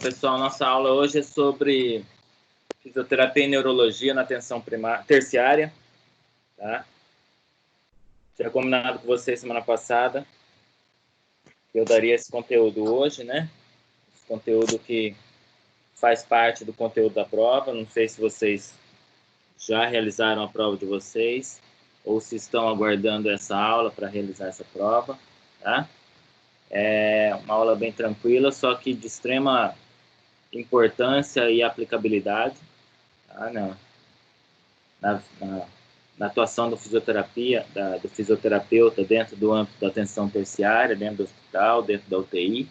Pessoal, nossa aula hoje é sobre fisioterapia e neurologia na atenção terciária, tá? Tinha combinado com vocês semana passada que eu daria esse conteúdo hoje, né? Esse conteúdo que faz parte do conteúdo da prova. Não sei se vocês já realizaram a prova de vocês ou se estão aguardando essa aula para realizar essa prova, tá? É uma aula bem tranquila, só que de extrema importância e aplicabilidade, tá? Na atuação do fisioterapeuta dentro do âmbito da atenção terciária, dentro do hospital, dentro da UTI.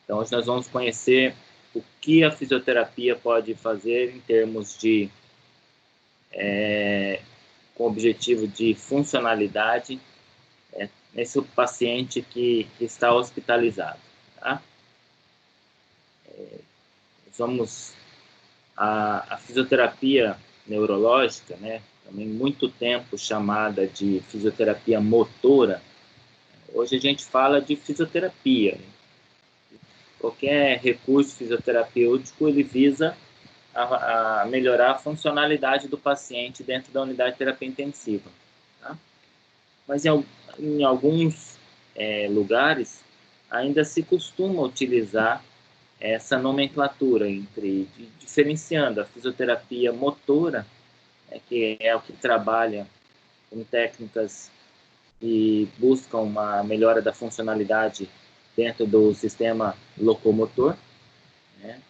Então, hoje nós vamos conhecer o que a fisioterapia pode fazer em termos de, com o objetivo de funcionalidade, nesse paciente que está hospitalizado, tá? A fisioterapia neurológica, né, também muito tempo chamada de fisioterapia motora, hoje a gente fala de fisioterapia, né? Qualquer recurso fisioterapêutico, ele visa a melhorar a funcionalidade do paciente dentro da unidade de terapia intensiva, tá? Mas em alguns lugares ainda se costuma utilizar essa nomenclatura diferenciando a fisioterapia motora, que é o que trabalha com técnicas que buscam uma melhora da funcionalidade dentro do sistema locomotor, né?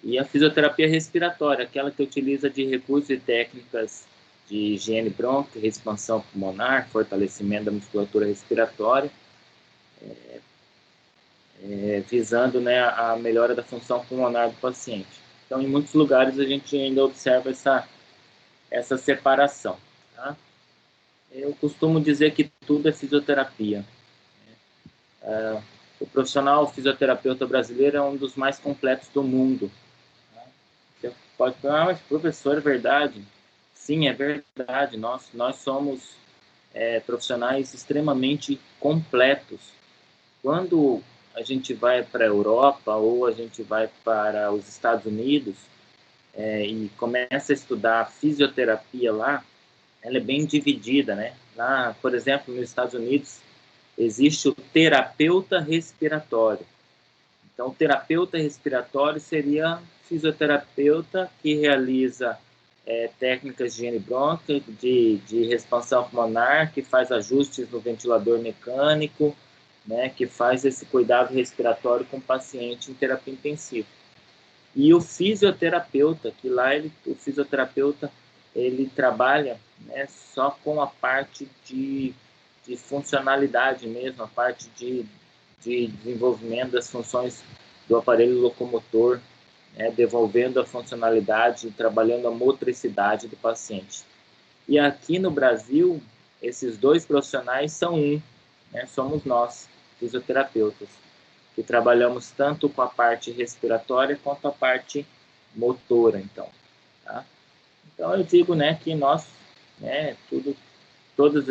E a fisioterapia respiratória, aquela que utiliza de recursos e técnicas de higiene brônquica, expansão pulmonar, fortalecimento da musculatura respiratória, visando, né, a melhora da função pulmonar do paciente. Então, em muitos lugares a gente ainda observa essa separação, tá? Eu costumo dizer que tudo é fisioterapia. O profissional fisioterapeuta brasileiro é um dos mais completos do mundo. Tá? Você pode falar, mas professor, é verdade? Sim, é verdade. Nós somos profissionais extremamente completos. Quando a gente vai para a Europa ou a gente vai para os Estados Unidos e começa a estudar fisioterapia lá, ela é bem dividida, né? Lá, por exemplo, nos Estados Unidos, existe o terapeuta respiratório. Então, o terapeuta respiratório seria fisioterapeuta que realiza técnicas de higiene brônquica, de expansão pulmonar, que faz ajustes no ventilador mecânico, né, que faz esse cuidado respiratório com o paciente em terapia intensiva. E o fisioterapeuta, que lá o fisioterapeuta ele trabalha, né, só com a parte de funcionalidade mesmo, a parte de desenvolvimento das funções do aparelho locomotor, né, devolvendo a funcionalidade, trabalhando a motricidade do paciente. E aqui no Brasil, esses dois profissionais são né, somos nós, fisioterapeutas, que trabalhamos tanto com a parte respiratória quanto a parte motora, então, tá? Então eu digo, né, que nós, né, todas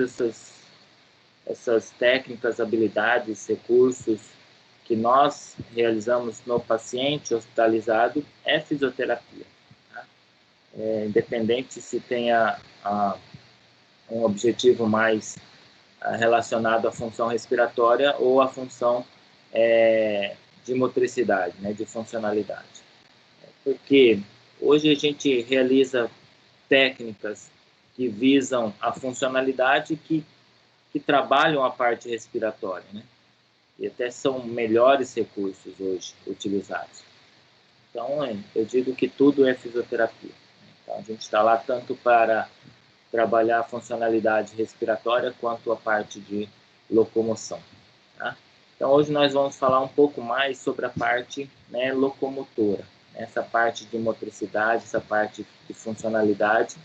essas técnicas, habilidades, recursos que nós realizamos no paciente hospitalizado é fisioterapia, tá? Independente se tenha um objetivo mais relacionado à função respiratória ou à função de motricidade, né, de funcionalidade. Porque hoje a gente realiza técnicas que visam a funcionalidade que trabalham a parte respiratória, né? E até são melhores recursos hoje utilizados. Então, eu digo que tudo é fisioterapia. Então, a gente está lá tanto para trabalhar a funcionalidade respiratória quanto a parte de locomoção, tá? Então, hoje nós vamos falar um pouco mais sobre a parte, né, locomotora, né? Essa parte de motricidade, essa parte de funcionalidade,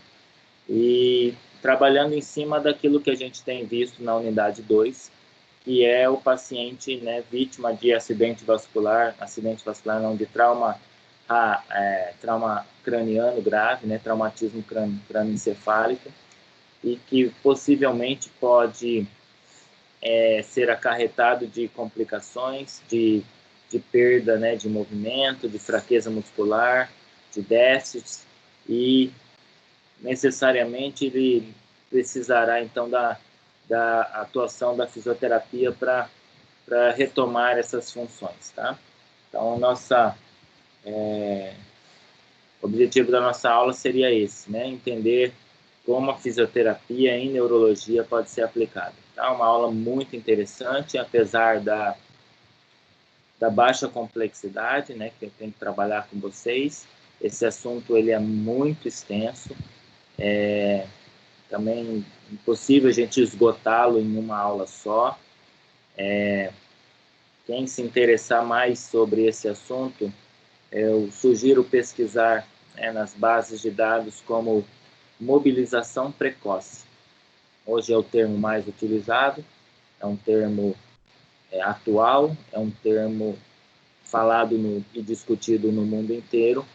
e trabalhando em cima daquilo que a gente tem visto na unidade 2, que é o paciente, né, vítima de acidente vascular não, de trauma craniano grave, né, traumatismo crânioencefálico, e que possivelmente pode ser acarretado de complicações, de de perda, né, de movimento, de fraqueza muscular, de déficits, e necessariamente ele precisará então da atuação da fisioterapia para retomar essas funções, tá? Então, o objetivo da nossa aula seria esse, né? Entender como a fisioterapia em neurologia pode ser aplicada. Tá? Uma aula muito interessante, apesar da baixa complexidade, né, que eu tenho que trabalhar com vocês. Esse assunto ele é muito extenso, também impossível a gente esgotá-lo em uma aula só. Quem se interessar mais sobre esse assunto, eu sugiro pesquisar, né, nas bases de dados como mobilização precoce. Hoje é o termo mais utilizado, é um termo atual, é um termo falado e discutido no mundo inteiro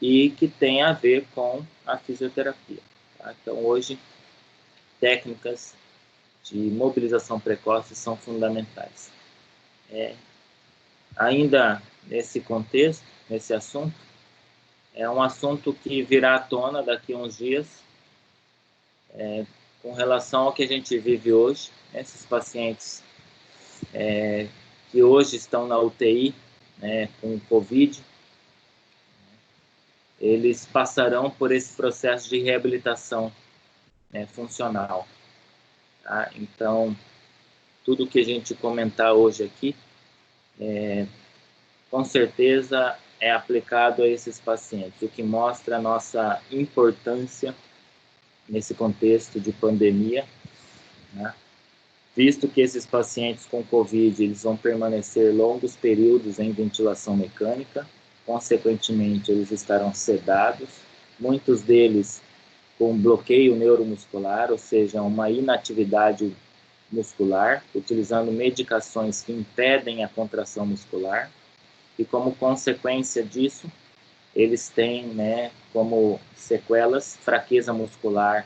e que tem a ver com a fisioterapia. Tá? Então, hoje, técnicas de mobilização precoce são fundamentais. Ainda nesse contexto, nesse assunto, é um assunto que virá à tona daqui a uns dias, com relação ao que a gente vive hoje. Esses pacientes que hoje estão na UTI, né, com Covid, eles passarão por esse processo de reabilitação, né, funcional. Tá? Então, tudo que a gente comentar hoje aqui, com certeza é aplicado a esses pacientes, o que mostra a nossa importância nesse contexto de pandemia, né? Visto que esses pacientes com Covid eles vão permanecer longos períodos em ventilação mecânica, consequentemente eles estarão sedados, muitos deles com bloqueio neuromuscular, ou seja, uma inatividade muscular, utilizando medicações que impedem a contração muscular, e como consequência disso, eles têm, né, como sequelas fraqueza muscular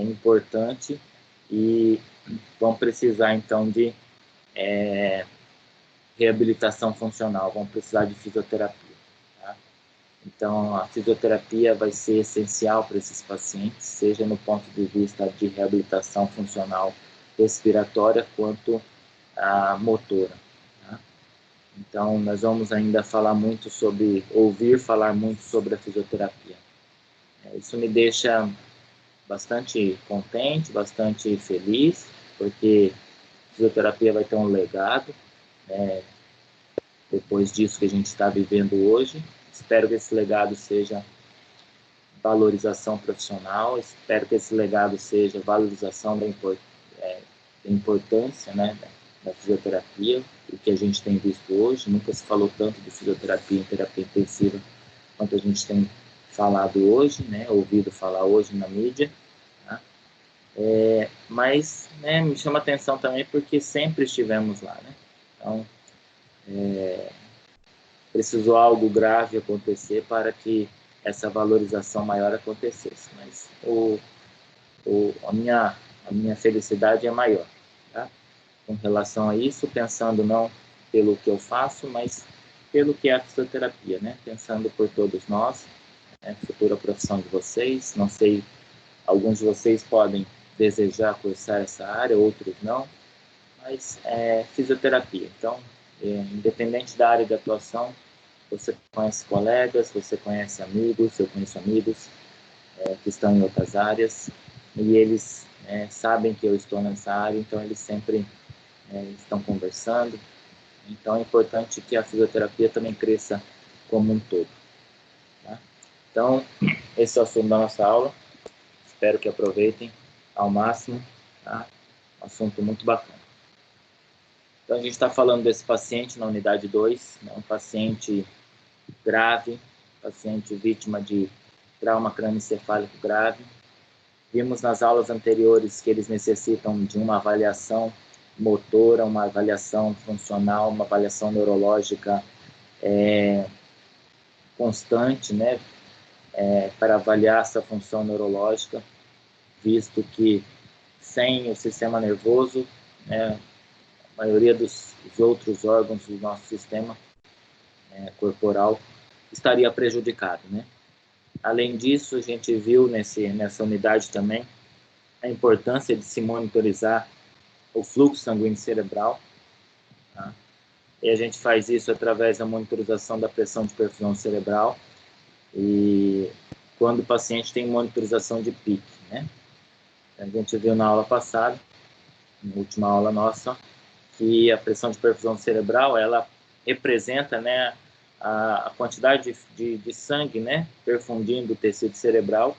importante, e vão precisar então de reabilitação funcional, vão precisar de fisioterapia. Tá? Então, a fisioterapia vai ser essencial para esses pacientes, seja no ponto de vista de reabilitação funcional respiratória, quanto a motora. Tá? Então, nós vamos ainda ouvir falar muito sobre a fisioterapia. Isso me deixa bastante contente, bastante feliz, porque a fisioterapia vai ter um legado, né, depois disso que a gente está vivendo hoje. Espero que esse legado seja valorização profissional, espero que esse legado seja valorização da importância, né, da fisioterapia, o que a gente tem visto hoje. Nunca se falou tanto de fisioterapia em terapia intensiva quanto a gente tem falado hoje, né, ouvido falar hoje na mídia. Tá? Mas, né, me chama atenção também porque sempre estivemos lá, né? Então, precisou algo grave acontecer para que essa valorização maior acontecesse. Mas a minha felicidade é maior, tá? Com relação a isso, pensando não pelo que eu faço, mas pelo que é a fisioterapia, né? Pensando por todos nós, futura profissão de vocês. Não sei, alguns de vocês podem desejar cursar essa área, outros não, mas fisioterapia. Então, independente da área de atuação, você conhece colegas, você conhece amigos, eu conheço amigos que estão em outras áreas, e eles sabem que eu estou nessa área, então eles sempre estão conversando. Então é importante que a fisioterapia também cresça como um todo. Tá? Então, esse é o assunto da nossa aula. Espero que aproveitem ao máximo. Tá? Um assunto muito bacana. Então, a gente está falando desse paciente na unidade 2, né? Um paciente grave, paciente vítima de trauma crânioencefálico grave. Vimos nas aulas anteriores que eles necessitam de uma avaliação motora, uma avaliação funcional, uma avaliação neurológica constante, né, para avaliar essa função neurológica, visto que sem o sistema nervoso, a maioria dos outros órgãos do nosso sistema corporal estaria prejudicado, né? Além disso, a gente viu nessa unidade também a importância de se monitorizar o fluxo sanguíneo cerebral, tá? E a gente faz isso através da monitorização da pressão de perfusão cerebral e quando o paciente tem monitorização de pique, né? A gente viu na aula passada, na última aula nossa, que a pressão de perfusão cerebral, ela representa, né, a quantidade de sangue, né, perfundindo o tecido cerebral,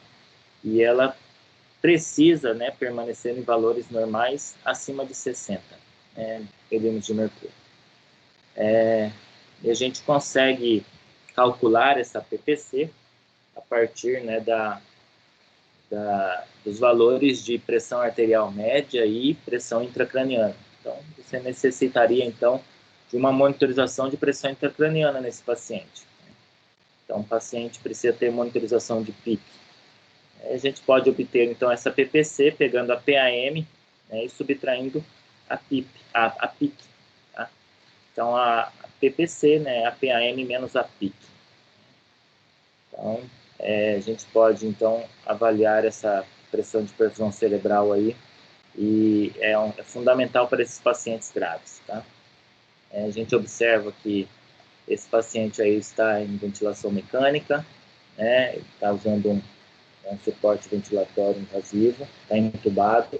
e ela precisa, né, permanecer em valores normais acima de 60 milímetros de mercúrio. E a gente consegue calcular essa PPC a partir, né, dos valores de pressão arterial média e pressão intracraniana. Então, você necessitaria, então, de uma monitorização de pressão intracraniana nesse paciente. Então, o paciente precisa ter monitorização de pique. A gente pode obter, então, essa PPC pegando a PAM, né, e subtraindo a pique. Tá? Então, a PPC, né, a PAM menos a pique. Então, a gente pode, então, avaliar essa pressão de perfusão cerebral aí, e é fundamental para esses pacientes graves, tá? A gente observa que esse paciente aí está em ventilação mecânica, né? Está usando um suporte ventilatório invasivo, está entubado,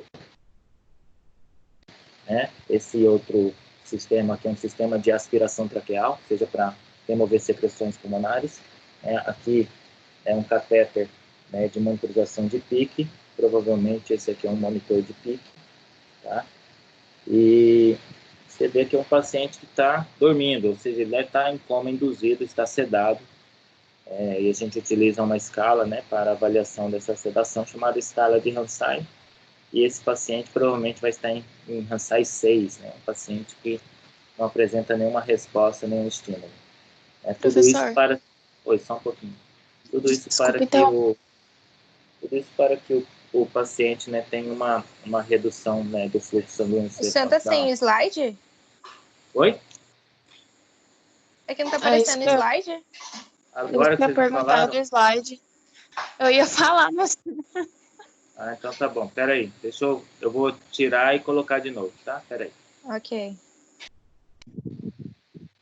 né? Esse outro sistema aqui é um sistema de aspiração traqueal, seja para remover secreções pulmonares. Aqui é um catéter, né, de monitorização de pique, provavelmente esse aqui é um monitor de pique, tá? E você vê que é um paciente que está dormindo, ou seja, ele está em coma induzido, está sedado, e a gente utiliza uma escala, né, para avaliação dessa sedação, chamada escala de Hansai, e esse paciente provavelmente vai estar em Hansai 6, né, um paciente que não apresenta nenhuma resposta, nenhum estímulo. Tudo isso Professor, para... Oi, só um pouquinho. Tudo isso desculpa, para que então, o paciente, né, tenha uma redução, né, do fluxo sanguíneo O senhor tá sem cerebral. o slide? Oi? É que não tá é isso aparecendo o que eu, slide? isso Agora que eu ia vocês me perguntar falaram? do slide. Eu ia falar, mas Ah, então tá bom. Pera aí. Eu vou tirar e colocar de novo, tá? Pera aí. Ok.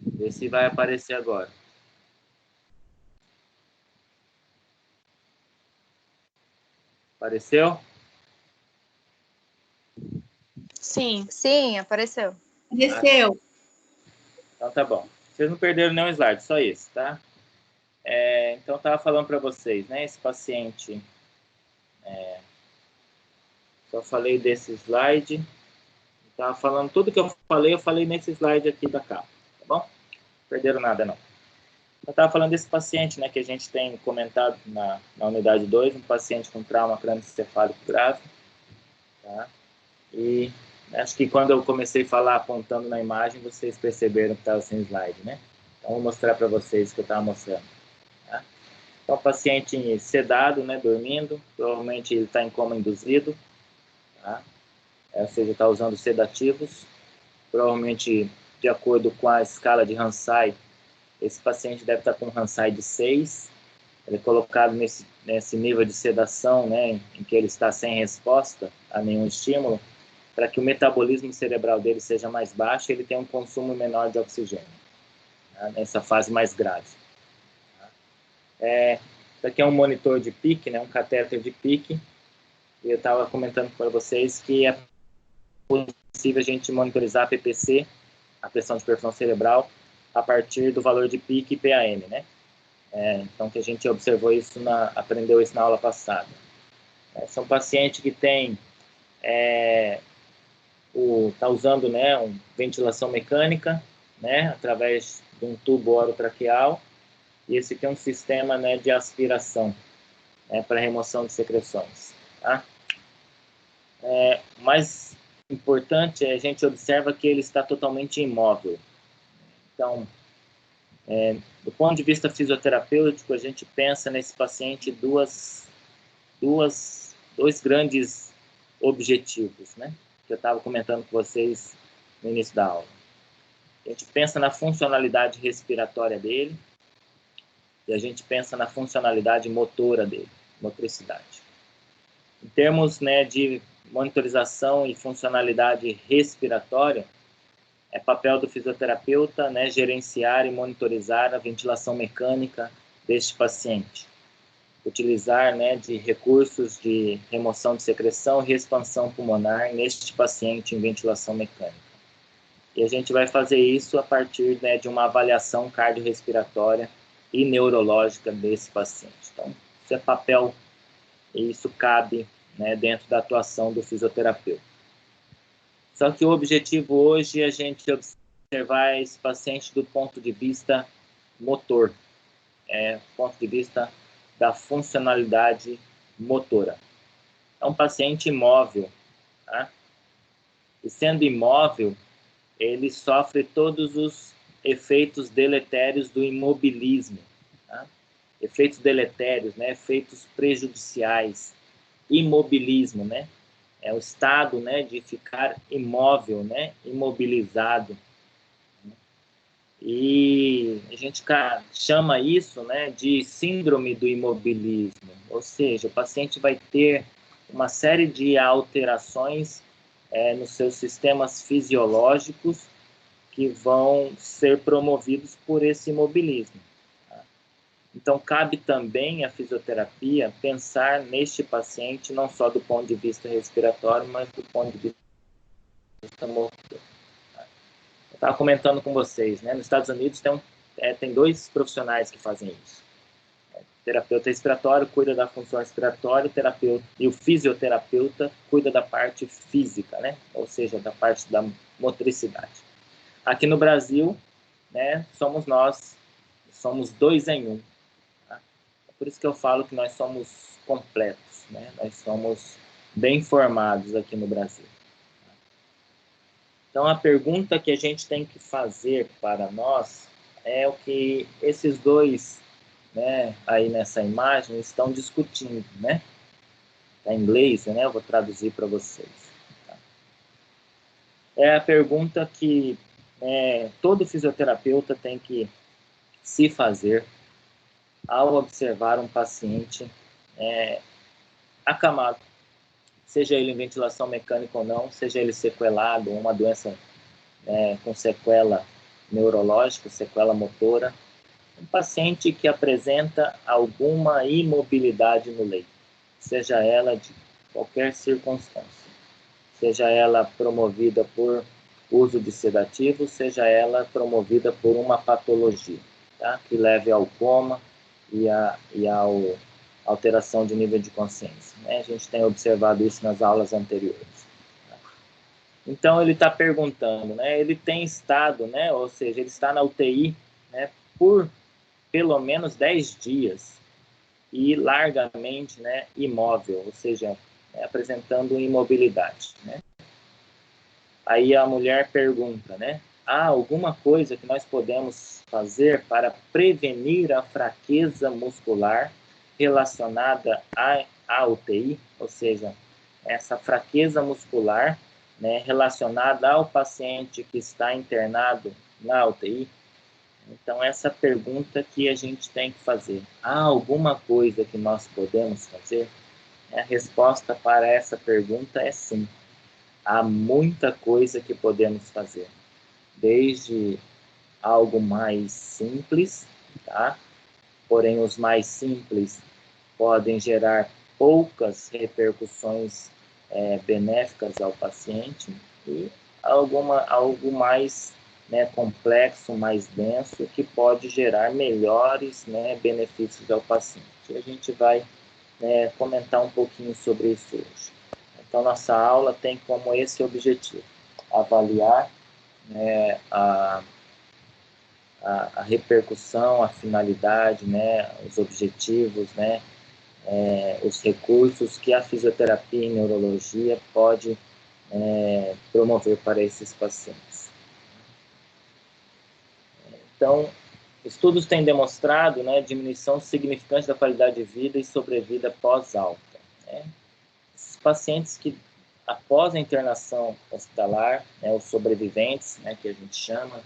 Vê se vai aparecer agora. Apareceu? sim. Sim, apareceu. Desceu. Então tá bom. Vocês não perderam nenhum slide, só isso, tá? Então eu tava falando para vocês, né? Esse paciente... Só falei desse slide. Tava falando tudo que eu falei nesse slide aqui da capa, tá bom? Não perderam nada, não. Eu estava falando desse paciente, né, que a gente tem comentado na unidade 2, um paciente com trauma crânioencefálico grave, tá? E acho que quando eu comecei a falar apontando na imagem, vocês perceberam que estava sem slide, né? Então, vou mostrar para vocês o que eu estava mostrando, tá? Então, o paciente sedado, né, dormindo, provavelmente ele está em coma induzido, tá? Ou seja, está usando sedativos, provavelmente de acordo com a escala de Hansai, esse paciente deve estar com um Hansai de 6, ele é colocado nesse nível de sedação, né, em que ele está sem resposta a nenhum estímulo, para que o metabolismo cerebral dele seja mais baixo e ele tenha um consumo menor de oxigênio, tá, nessa fase mais grave. Tá? Isso aqui é um monitor de pique, né, um catéter de pique, e eu estava comentando para vocês que é possível a gente monitorizar a PPC, a pressão de perfusão cerebral, a partir do valor de pique e PAM, né? Então, que a gente observou isso, aprendeu isso na aula passada. São pacientes que têm, tá usando, né, ventilação mecânica, né, através de um tubo orotraqueal, e esse aqui é um sistema, né, de aspiração, né, para remoção de secreções, tá? O mais importante é a gente observa que ele está totalmente imóvel. Então, do ponto de vista fisioterapêutico, a gente pensa nesse paciente dois grandes objetivos, né? Que eu estava comentando com vocês no início da aula. A gente pensa na funcionalidade respiratória dele e a gente pensa na funcionalidade motora dele, motricidade. Em termos, né, de monitorização e funcionalidade respiratória, é papel do fisioterapeuta, né, gerenciar e monitorizar a ventilação mecânica deste paciente. Utilizar, né, de recursos de remoção de secreção e expansão pulmonar neste paciente em ventilação mecânica. E a gente vai fazer isso a partir, né, de uma avaliação cardiorrespiratória e neurológica desse paciente. Então, isso é papel e isso cabe, né, dentro da atuação do fisioterapeuta. Só que o objetivo hoje é a gente observar esse paciente do ponto de vista motor, ponto de vista da funcionalidade motora. É um paciente imóvel, tá? E sendo imóvel, ele sofre todos os efeitos deletérios do imobilismo, tá? Efeitos deletérios, né? Efeitos prejudiciais, imobilismo, né? É o estado, né, de ficar imóvel, né, imobilizado. E a gente chama isso, né, de síndrome do imobilismo, ou seja, o paciente vai ter uma série de alterações nos seus sistemas fisiológicos que vão ser promovidos por esse imobilismo. Então, cabe também à fisioterapia pensar neste paciente não só do ponto de vista respiratório, mas do ponto de vista motor. Eu estava comentando com vocês, né? Nos Estados Unidos tem 2 profissionais que fazem isso. O terapeuta respiratório cuida da função respiratória, e o fisioterapeuta cuida da parte física, né? Ou seja, da parte da motricidade. Aqui no Brasil, né, somos 2 em 1. Por isso que eu falo que nós somos completos, né? Nós somos bem formados aqui no Brasil. Então, a pergunta que a gente tem que fazer para nós é o que esses 2, né, aí nessa imagem estão discutindo, né? Está em inglês, né? Eu vou traduzir para vocês. Tá? É a pergunta que todo fisioterapeuta tem que se fazer ao observar um paciente acamado, seja ele em ventilação mecânica ou não, seja ele sequelado, uma doença com sequela neurológica, sequela motora, um paciente que apresenta alguma imobilidade no leito, seja ela de qualquer circunstância, seja ela promovida por uso de sedativo, seja ela promovida por uma patologia, tá? Que leve ao coma e ao alteração de nível de consciência, né? A gente tem observado isso nas aulas anteriores. Então, ele está perguntando, né? Ele tem estado, né? Ou seja, ele está na UTI, né? Por pelo menos 10 dias e largamente, né? Imóvel, ou seja, apresentando imobilidade, né? Aí a mulher pergunta, né? Há alguma coisa que nós podemos fazer para prevenir a fraqueza muscular relacionada à UTI? Ou seja, essa fraqueza muscular, né, relacionada ao paciente que está internado na UTI? Então, essa pergunta que a gente tem que fazer. Há alguma coisa que nós podemos fazer? A resposta para essa pergunta é sim. Há muita coisa que podemos fazer, desde algo mais simples, tá? Porém, os mais simples podem gerar poucas repercussões benéficas ao paciente e algo mais, né, complexo, mais denso, que pode gerar melhores, né, benefícios ao paciente. E a gente vai comentar um pouquinho sobre isso hoje. Então, nossa aula tem como esse objetivo, avaliar a repercussão, a finalidade, né, os objetivos, né, os recursos que a fisioterapia e neurologia pode promover para esses pacientes. Então, estudos têm demonstrado, né, diminuição significante da qualidade de vida e sobrevida pós-alta, né? Esses pacientes que, após a internação hospitalar, né, os sobreviventes, né, que a gente chama,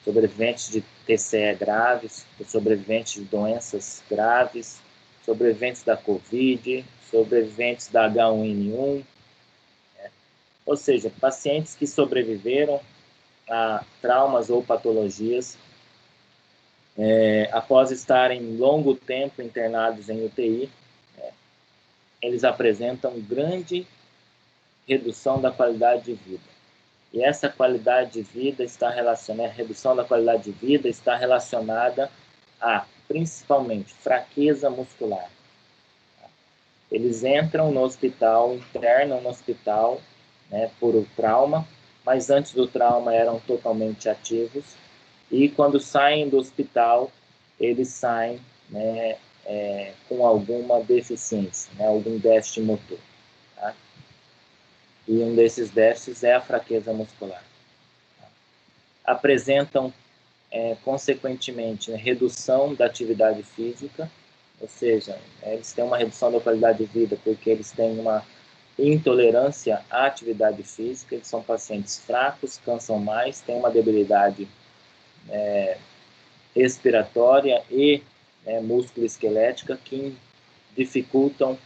sobreviventes de TCE graves, sobreviventes de doenças graves, sobreviventes da Covid, sobreviventes da H1N1, ou seja, pacientes que sobreviveram a traumas ou patologias após estarem longo tempo internados em UTI, eles apresentam grande redução da qualidade de vida. E essa qualidade de vida está relacionada, a redução da qualidade de vida está relacionada a, principalmente, fraqueza muscular. Eles entram no hospital, internam no hospital, né, por trauma, mas antes do trauma eram totalmente ativos, e quando saem do hospital, eles saem, né, com alguma deficiência, né, algum déficit motor. Tá? E um desses déficits é a fraqueza muscular. Apresentam, consequentemente, né, redução da atividade física, ou seja, eles têm uma redução da qualidade de vida porque eles têm uma intolerância à atividade física, eles são pacientes fracos, cansam mais, têm uma debilidade respiratória e músculo-esquelética que dificultam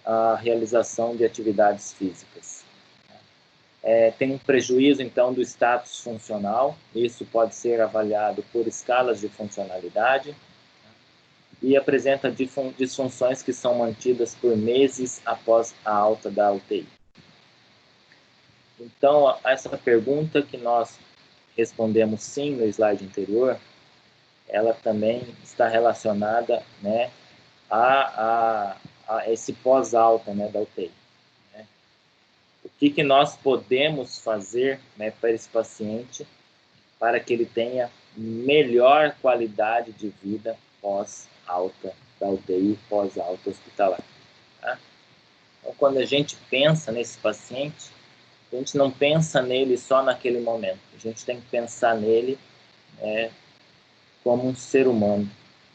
a realização de atividades físicas. Tem um prejuízo, então, do status funcional, isso pode ser avaliado por escalas de funcionalidade, e apresenta disfunções que são mantidas por meses após a alta da UTI. Então, essa pergunta que nós respondemos sim no slide anterior, ela também está relacionada, né, a esse pós-alta, né, da UTI. Né? O que nós podemos fazer, né, para esse paciente para que ele tenha melhor qualidade de vida pós-alta da UTI, pós-alta hospitalar. Tá? Então, quando a gente pensa nesse paciente, a gente não pensa nele só naquele momento. A gente tem que pensar nele como um ser humano,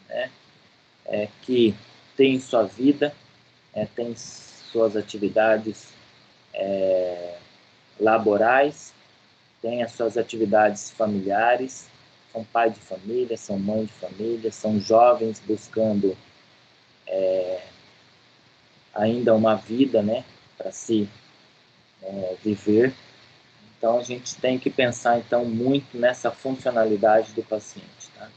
né? Que tem sua vida, tem suas atividades laborais, tem as suas atividades familiares, são pai de família, são mãe de família, são jovens buscando ainda uma vida, né, para se viver. Então, a gente tem que pensar, então, muito nessa funcionalidade do paciente. Tá?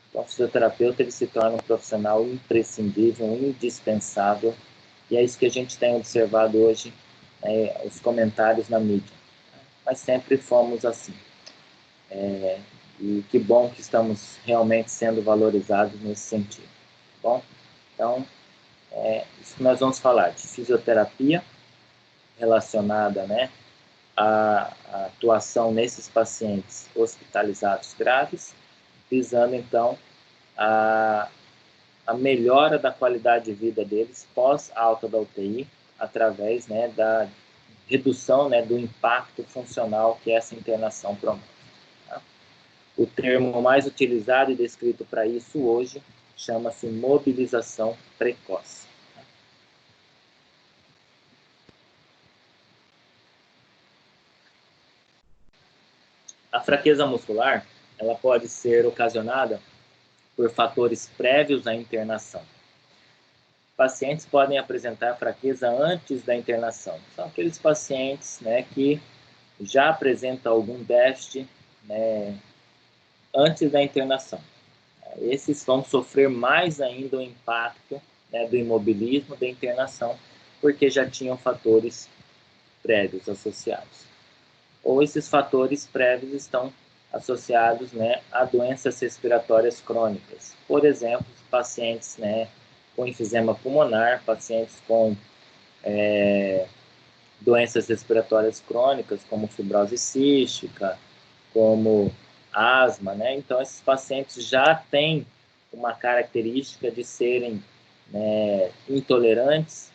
Então, o fisioterapeuta ele se torna um profissional imprescindível, indispensável, e é isso que a gente tem observado hoje, os comentários na mídia. Mas sempre fomos assim. E que bom que estamos realmente sendo valorizados nesse sentido. Tá bom? Então, isso que nós vamos falar de fisioterapia relacionada, né, à atuação nesses pacientes hospitalizados graves, visando, então, a melhora da qualidade de vida deles pós alta da UTI, através, né, da redução, né, do impacto funcional que essa internação promove. Tá? O termo mais utilizado e descrito para isso hoje chama-se mobilização precoce. A fraqueza muscular, ela pode ser ocasionada por fatores prévios à internação. Pacientes podem apresentar fraqueza antes da internação. São aqueles pacientes, né, que já apresentam algum déficit, né, antes da internação. Esses vão sofrer mais ainda o impacto, né, do imobilismo da internação, porque já tinham fatores prévios associados. Ou esses fatores prévios estão associados, né, a doenças respiratórias crônicas. Por exemplo, pacientes, né, com enfisema pulmonar, pacientes com doenças respiratórias crônicas, como fibrose cística, como asma, né? Então, esses pacientes já têm uma característica de serem, né, intolerantes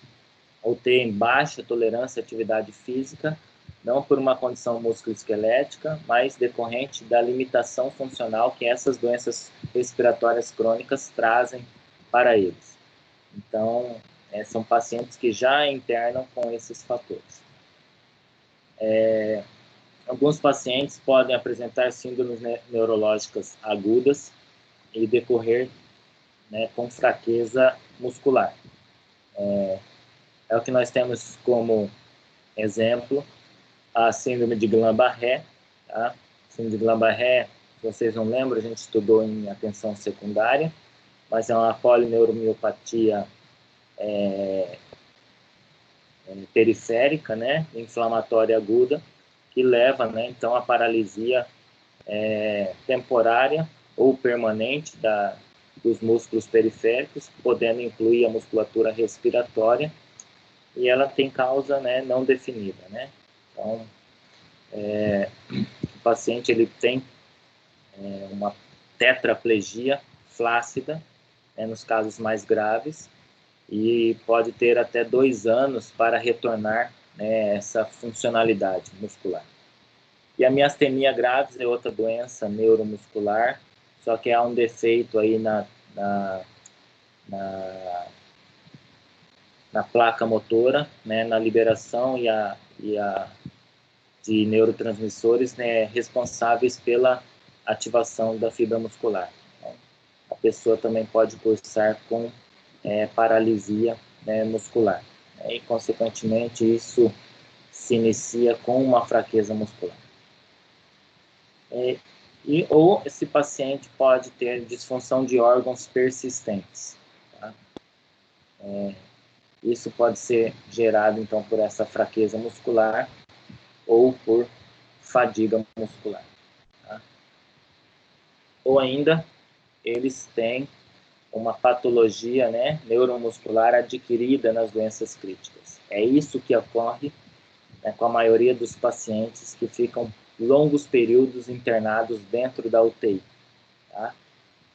ou terem baixa tolerância à atividade física, não por uma condição musculoesquelética, mas decorrente da limitação funcional que essas doenças respiratórias crônicas trazem para eles. Então, são pacientes que já internam com esses fatores. Alguns pacientes podem apresentar síndromes neurológicas agudas e decorrer, né, com fraqueza muscular. É o que nós temos como exemplo a síndrome de Guillain-Barré. Tá? Síndrome de Guillain-Barré, se vocês não lembram, a gente estudou em atenção secundária, mas é uma polineuropatía periférica, né, inflamatória aguda, que leva, né, então, à paralisia temporária ou permanente dos músculos periféricos, podendo incluir a musculatura respiratória, e ela tem causa, né, não definida, né? Então, o paciente ele tem uma tetraplegia flácida, né, nos casos mais graves, e pode ter até 2 anos para retornar, né, essa funcionalidade muscular. E a miastenia graves é outra doença neuromuscular, só que há um defeito aí na placa motora, né, na liberação de neurotransmissores, né, responsáveis pela ativação da fibra muscular. Então, a pessoa também pode cursar com paralisia, né, muscular. E, consequentemente, isso se inicia com uma fraqueza muscular. Ou esse paciente pode ter disfunção de órgãos persistentes. Tá? Isso pode ser gerado, então, por essa fraqueza muscular ou por fadiga muscular. Tá? Ou ainda, eles têm uma patologia, né, neuromuscular adquirida nas doenças críticas. É isso que ocorre, né, com a maioria dos pacientes que ficam longos períodos internados dentro da UTI. Tá?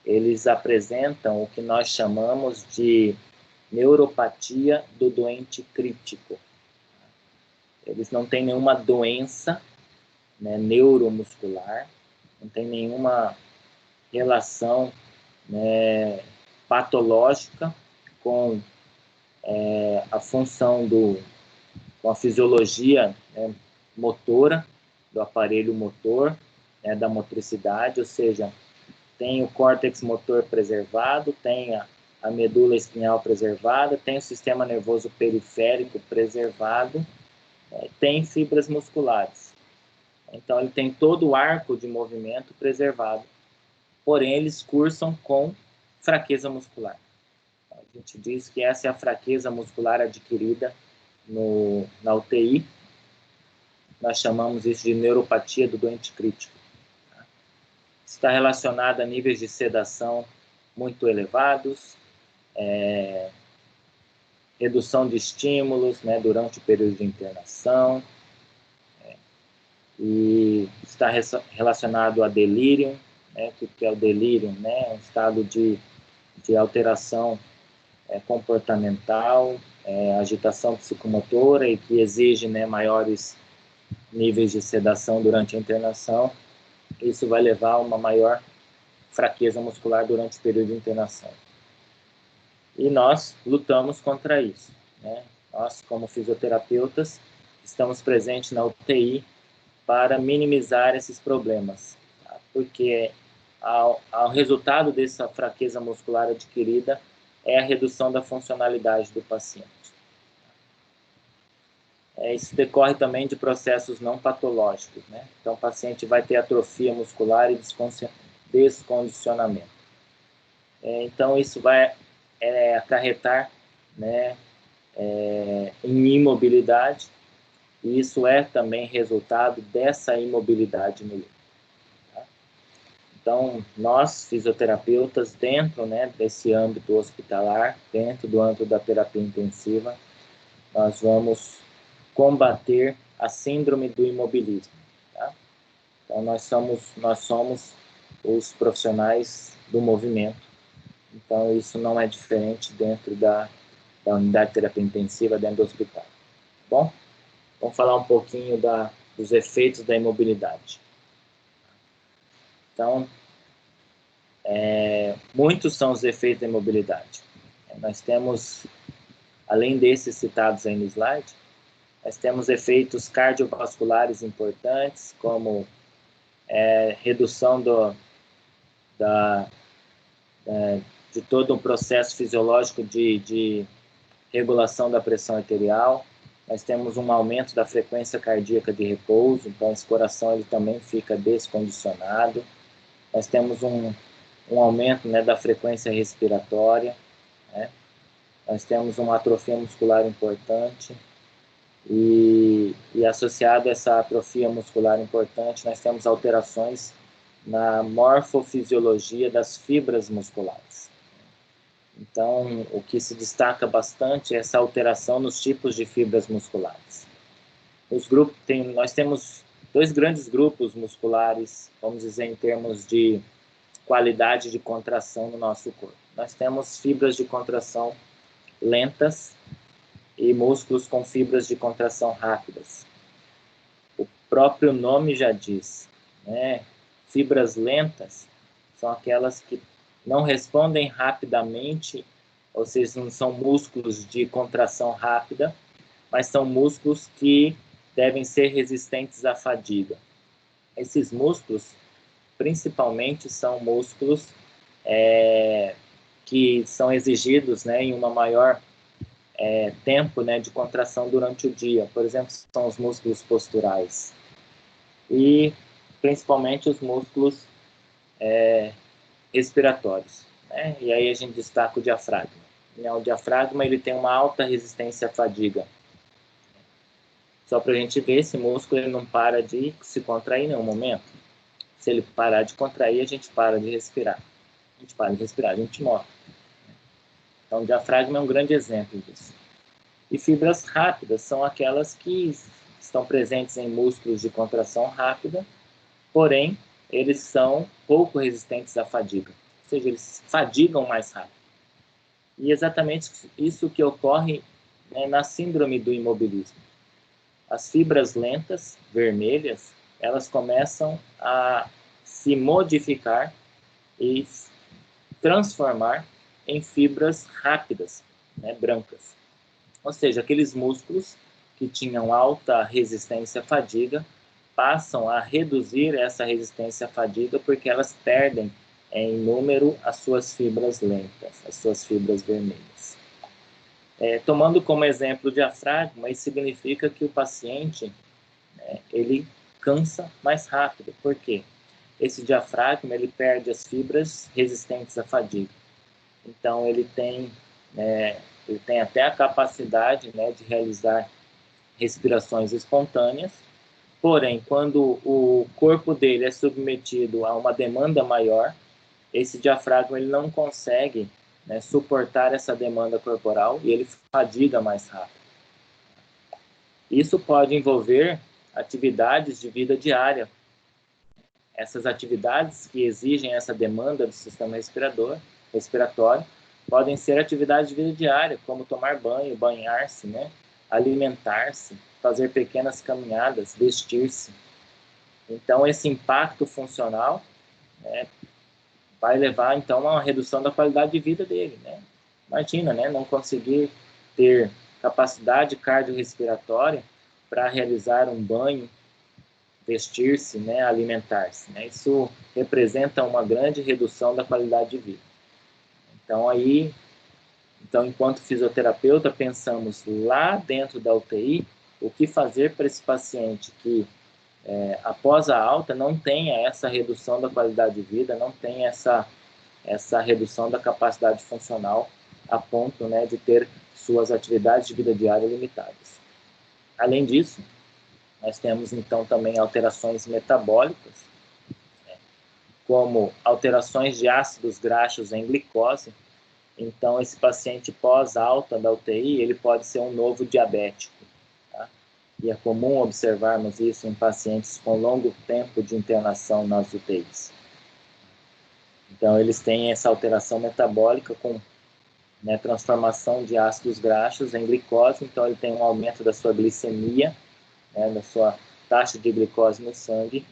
Eles apresentam o que nós chamamos de neuropatia do doente crítico. Eles não têm nenhuma doença, né, neuromuscular, não tem nenhuma relação, né, patológica com a função com a fisiologia, né, motora do aparelho motor, né, da motricidade, ou seja, tem o córtex motor preservado, tem a medula espinhal preservada, tem o sistema nervoso periférico preservado, né, tem fibras musculares. Então, ele tem todo o arco de movimento preservado, porém, eles cursam com fraqueza muscular. A gente diz que essa é a fraqueza muscular adquirida na UTI. Nós chamamos isso de neuropatia do doente crítico. Está relacionada a níveis de sedação muito elevados, redução de estímulos, né, durante o período de internação, e está relacionado a delírio, né, que é o delírio, né, um estado de alteração comportamental, agitação psicomotora, e que exige, né, maiores níveis de sedação durante a internação. Isso vai levar a uma maior fraqueza muscular durante o período de internação. E nós lutamos contra isso, né? Nós, como fisioterapeutas, estamos presentes na UTI para minimizar esses problemas, tá? Porque ao resultado dessa fraqueza muscular adquirida é a redução da funcionalidade do paciente. Isso decorre também de processos não patológicos, né? Então, o paciente vai ter atrofia muscular e descondicionamento. Então, isso vai acarretar, né, em imobilidade, e isso é também resultado dessa imobilidade no leito. Tá? Então, nós, fisioterapeutas, dentro, né, desse âmbito hospitalar, dentro do âmbito da terapia intensiva, nós vamos combater a síndrome do imobilismo. Tá? Então, nós somos os profissionais do movimento. Então, isso não é diferente dentro da unidade de terapia intensiva, dentro do hospital. Bom, vamos falar um pouquinho dos efeitos da imobilidade. Então, muitos são os efeitos da imobilidade. Nós temos, além desses citados aí no slide, Nós temos efeitos cardiovasculares importantes, como redução de todo um processo fisiológico de regulação da pressão arterial. Nós temos um aumento da frequência cardíaca de repouso, então esse coração ele também fica descondicionado. Nós temos um aumento, né, da frequência respiratória, né? Nós temos uma atrofia muscular importante e associado a essa atrofia muscular importante, nós temos alterações na morfofisiologia das fibras musculares. Então, o que se destaca bastante é essa alteração nos tipos de fibras musculares. Nós temos 2 grandes grupos musculares, vamos dizer, em termos de qualidade de contração no nosso corpo. Nós temos fibras de contração lentas e músculos com fibras de contração rápidas. O próprio nome já diz, né? Fibras lentas são aquelas que não respondem rapidamente, ou seja, não são músculos de contração rápida, mas são músculos que devem ser resistentes à fadiga. Esses músculos, principalmente, são músculos que são exigidos, né, em uma maior tempo, né, de contração durante o dia. Por exemplo, são os músculos posturais. E, principalmente, os músculos respiratórios, né? E aí a gente destaca o diafragma. O diafragma ele tem uma alta resistência à fadiga. Só para a gente ver, esse músculo ele não para de se contrair em nenhum momento. Se ele parar de contrair, a gente para de respirar. A gente para de respirar, a gente morre. Então, o diafragma é um grande exemplo disso. E fibras rápidas são aquelas que estão presentes em músculos de contração rápida, porém, eles são pouco resistentes à fadiga. Ou seja, eles fadigam mais rápido. E exatamente isso que ocorre, né, na síndrome do imobilismo. As fibras lentas, vermelhas, elas começam a se modificar e transformar em fibras rápidas, né, brancas. Ou seja, aqueles músculos que tinham alta resistência à fadiga passam a reduzir essa resistência à fadiga porque elas perdem em número as suas fibras lentas, as suas fibras vermelhas. Tomando como exemplo o diafragma, isso significa que o paciente ele cansa mais rápido. Por quê? Esse diafragma ele perde as fibras resistentes à fadiga. Então, ele tem até a capacidade, né, de realizar respirações espontâneas, porém, quando o corpo dele é submetido a uma demanda maior, esse diafragma ele não consegue, né, suportar essa demanda corporal e ele fadiga mais rápido. Isso pode envolver atividades de vida diária. Essas atividades que exigem essa demanda do sistema respiratório podem ser atividades de vida diária, como tomar banho, banhar-se, né, alimentar-se, fazer pequenas caminhadas, vestir-se. Então, esse impacto funcional, né, vai levar, então, a uma redução da qualidade de vida dele, né? Imagina, né, não conseguir ter capacidade cardiorrespiratória para realizar um banho, vestir-se, né, alimentar-se, né? Isso representa uma grande redução da qualidade de vida. Então, enquanto fisioterapeuta, pensamos lá dentro da UTI o que fazer para esse paciente que, após a alta, não tenha essa redução da qualidade de vida, não tenha essa redução da capacidade funcional a ponto, né, de ter suas atividades de vida diária limitadas. Além disso, nós temos, então, também alterações metabólicas, né, como alterações de ácidos graxos em glicose. Então, esse paciente pós-alta da UTI, ele pode ser um novo diabético. Tá? E é comum observarmos isso em pacientes com longo tempo de internação nas UTIs. Então, eles têm essa alteração metabólica com, né, transformação de ácidos graxos em glicose. Então, ele tem um aumento da sua glicemia, né, da sua taxa de glicose no sangue,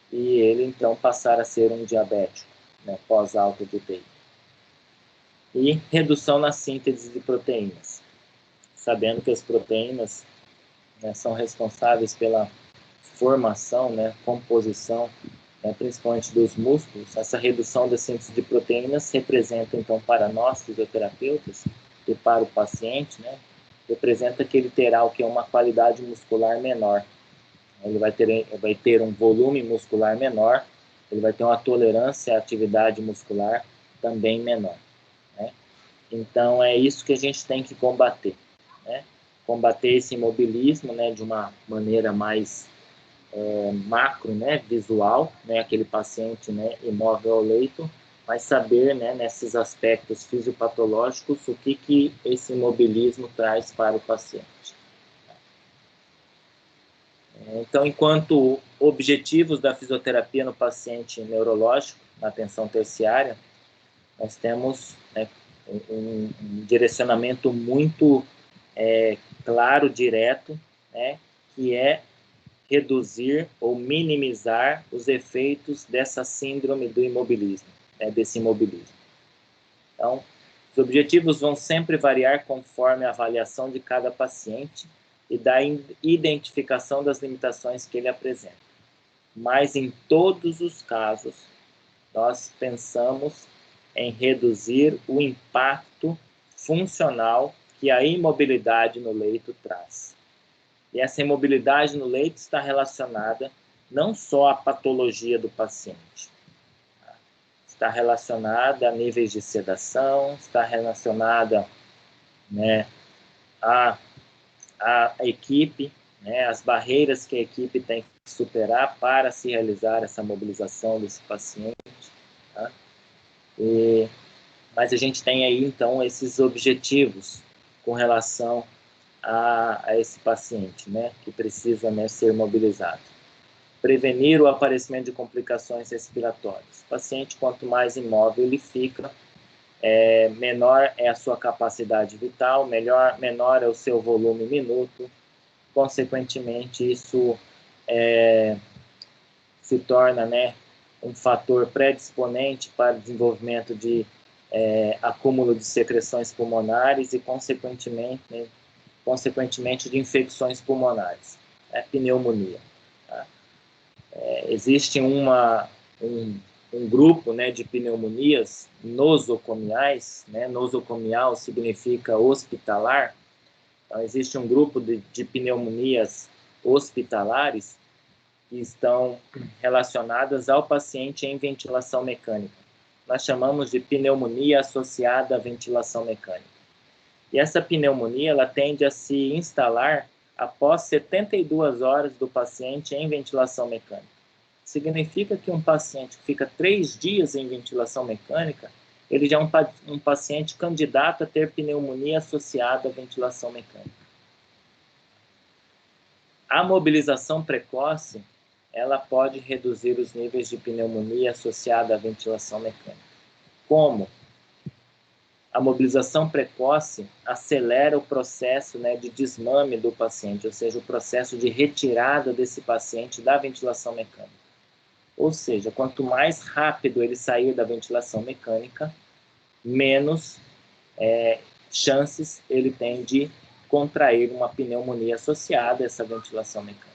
e ele, então, passar a ser um diabético, né, pós-alta de UTI. E redução na síntese de proteínas. Sabendo que as proteínas, né, são responsáveis pela formação, né, composição, né, principalmente dos músculos. Essa redução da síntese de proteínas representa, então, para nós, fisioterapeutas, e para o paciente, né, representa que ele terá o que é uma qualidade muscular menor. Ele vai ter um volume muscular menor, ele vai ter uma tolerância à atividade muscular também menor, né? Então, é isso que a gente tem que combater, né? Combater esse imobilismo, né, de uma maneira mais macro, né, visual, né, aquele paciente, né, imóvel ao leito, mas saber, né, nesses aspectos fisiopatológicos, o que esse imobilismo traz para o paciente. Então, enquanto objetivos da fisioterapia no paciente neurológico, na atenção terciária, nós temos, né, um direcionamento muito claro, direto, né, que é reduzir ou minimizar os efeitos dessa síndrome do imobilismo, né, desse imobilismo. Então, os objetivos vão sempre variar conforme a avaliação de cada paciente e da identificação das limitações que ele apresenta. Mas, em todos os casos, nós pensamos em reduzir o impacto funcional que a imobilidade no leito traz. E essa imobilidade no leito está relacionada não só à patologia do paciente, está relacionada a níveis de sedação, está relacionada, né, à equipe, né, as barreiras que a equipe tem que superar para se realizar essa mobilização desse paciente. Tá? Mas a gente tem aí, então, esses objetivos com relação a esse paciente, né, que precisa, né, ser mobilizado. Prevenir o aparecimento de complicações respiratórias. O paciente, quanto mais imóvel ele fica, menor é a sua capacidade vital, menor é o seu volume minuto, consequentemente, isso se torna, né, um fator predisponente para o desenvolvimento de acúmulo de secreções pulmonares e, consequentemente de infecções pulmonares, pneumonia. Tá? Existe um grupo, né, de pneumonias nosocomiais, né? Nosocomial significa hospitalar. Então, existe um grupo de pneumonias hospitalares que estão relacionadas ao paciente em ventilação mecânica. Nós chamamos de pneumonia associada à ventilação mecânica. E essa pneumonia, ela tende a se instalar após 72 horas do paciente em ventilação mecânica. Significa que um paciente que fica 3 dias em ventilação mecânica, ele já é um paciente candidato a ter pneumonia associada à ventilação mecânica. A mobilização precoce, ela pode reduzir os níveis de pneumonia associada à ventilação mecânica. Como? A mobilização precoce acelera o processo, né, de desmame do paciente, ou seja, o processo de retirada desse paciente da ventilação mecânica. Ou seja, quanto mais rápido ele sair da ventilação mecânica, menos chances ele tem de contrair uma pneumonia associada a essa ventilação mecânica.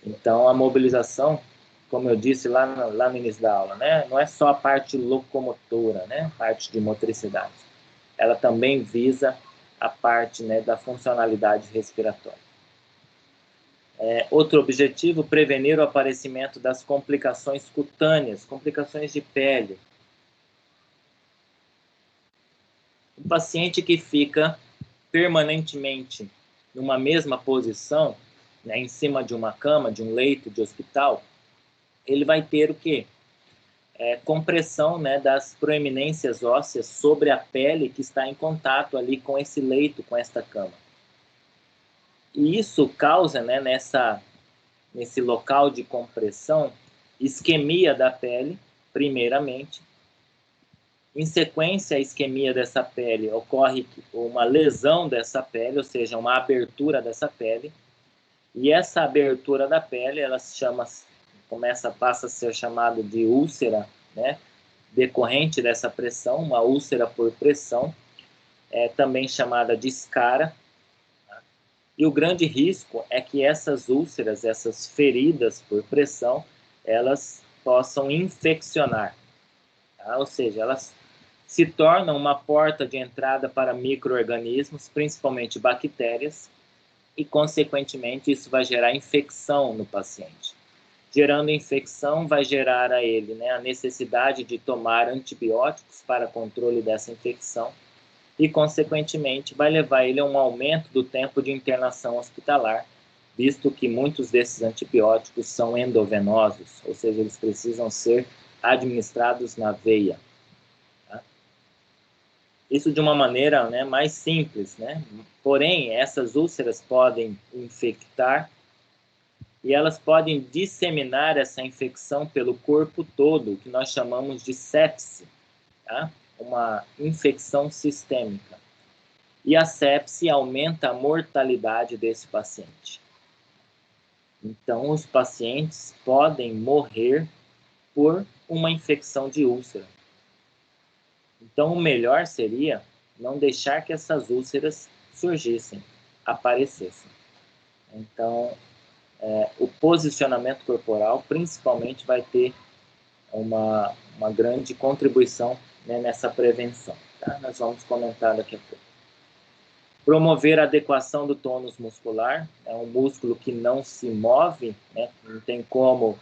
Então, a mobilização, como eu disse lá no início da aula, né, não é só a parte locomotora, né, a parte de motricidade. Ela também visa a parte, né, da funcionalidade respiratória. Outro objetivo, prevenir o aparecimento das complicações cutâneas, complicações de pele. Um paciente que fica permanentemente numa mesma posição, né, em cima de uma cama, de um leito de hospital, ele vai ter o quê? Compressão, né, das proeminências ósseas sobre a pele que está em contato ali com esse leito, com esta cama. E isso causa, né, nesse local de compressão, isquemia da pele, primeiramente. Em sequência à isquemia dessa pele, ocorre uma lesão dessa pele, ou seja, uma abertura dessa pele. E essa abertura da pele, ela passa a ser chamada de úlcera, né, decorrente dessa pressão, uma úlcera por pressão, também chamada de escara. Tá? E o grande risco é que essas úlceras, essas feridas por pressão, elas possam infeccionar, tá? Ou seja, elas se tornam uma porta de entrada para micro-organismos, principalmente bactérias, e, consequentemente, isso vai gerar infecção no paciente. Gerando infecção, vai gerar a ele, né, a necessidade de tomar antibióticos para controle dessa infecção e, consequentemente, vai levar ele a um aumento do tempo de internação hospitalar, visto que muitos desses antibióticos são endovenosos, ou seja, eles precisam ser administrados na veia. Tá? Isso de uma maneira, né, mais simples, né? Porém, essas úlceras podem infectar e elas podem disseminar essa infecção pelo corpo todo, que nós chamamos de sepse, tá? Uma infecção sistêmica. E a sepse aumenta a mortalidade desse paciente. Então, os pacientes podem morrer por uma infecção de úlcera. Então, o melhor seria não deixar que essas úlceras surgissem, aparecessem. Então, o posicionamento corporal, principalmente, vai ter uma grande contribuição, né, nessa prevenção. Tá? Nós vamos comentar daqui a pouco. Promover a adequação do tônus muscular. É um músculo que não se move, né? Não tem como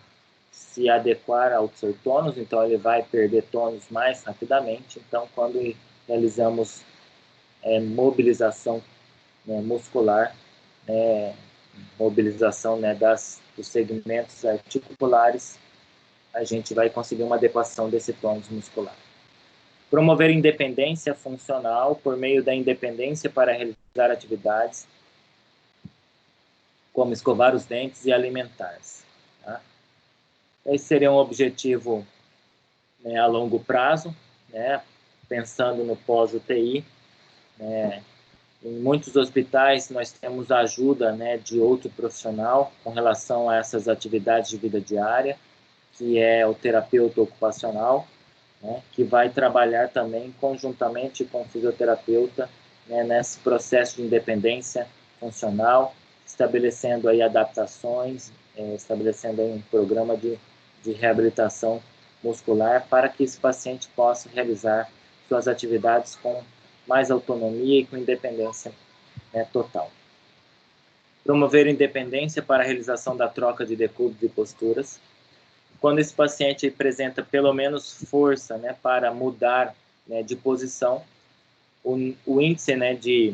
se adequar ao seu tônus, então ele vai perder tônus mais rapidamente. Então, quando realizamos mobilização, né, muscular, mobilização, né, dos segmentos articulares, a gente vai conseguir uma adequação desse tônus muscular. Promover independência funcional por meio da independência para realizar atividades como escovar os dentes e alimentar-se. Tá? Esse seria um objetivo, né, a longo prazo, né, pensando no pós-UTI. Né, em muitos hospitais nós temos a ajuda, né, de outro profissional com relação a essas atividades de vida diária, que é o terapeuta ocupacional, né, que vai trabalhar também conjuntamente com o fisioterapeuta, né, nesse processo de independência funcional, estabelecendo aí adaptações, estabelecendo aí um programa de reabilitação muscular para que esse paciente possa realizar suas atividades com mais autonomia e com independência, né, total. Promover independência para a realização da troca de decúbito e posturas. Quando esse paciente apresenta pelo menos força, né, para mudar, né, de posição, o índice, né, de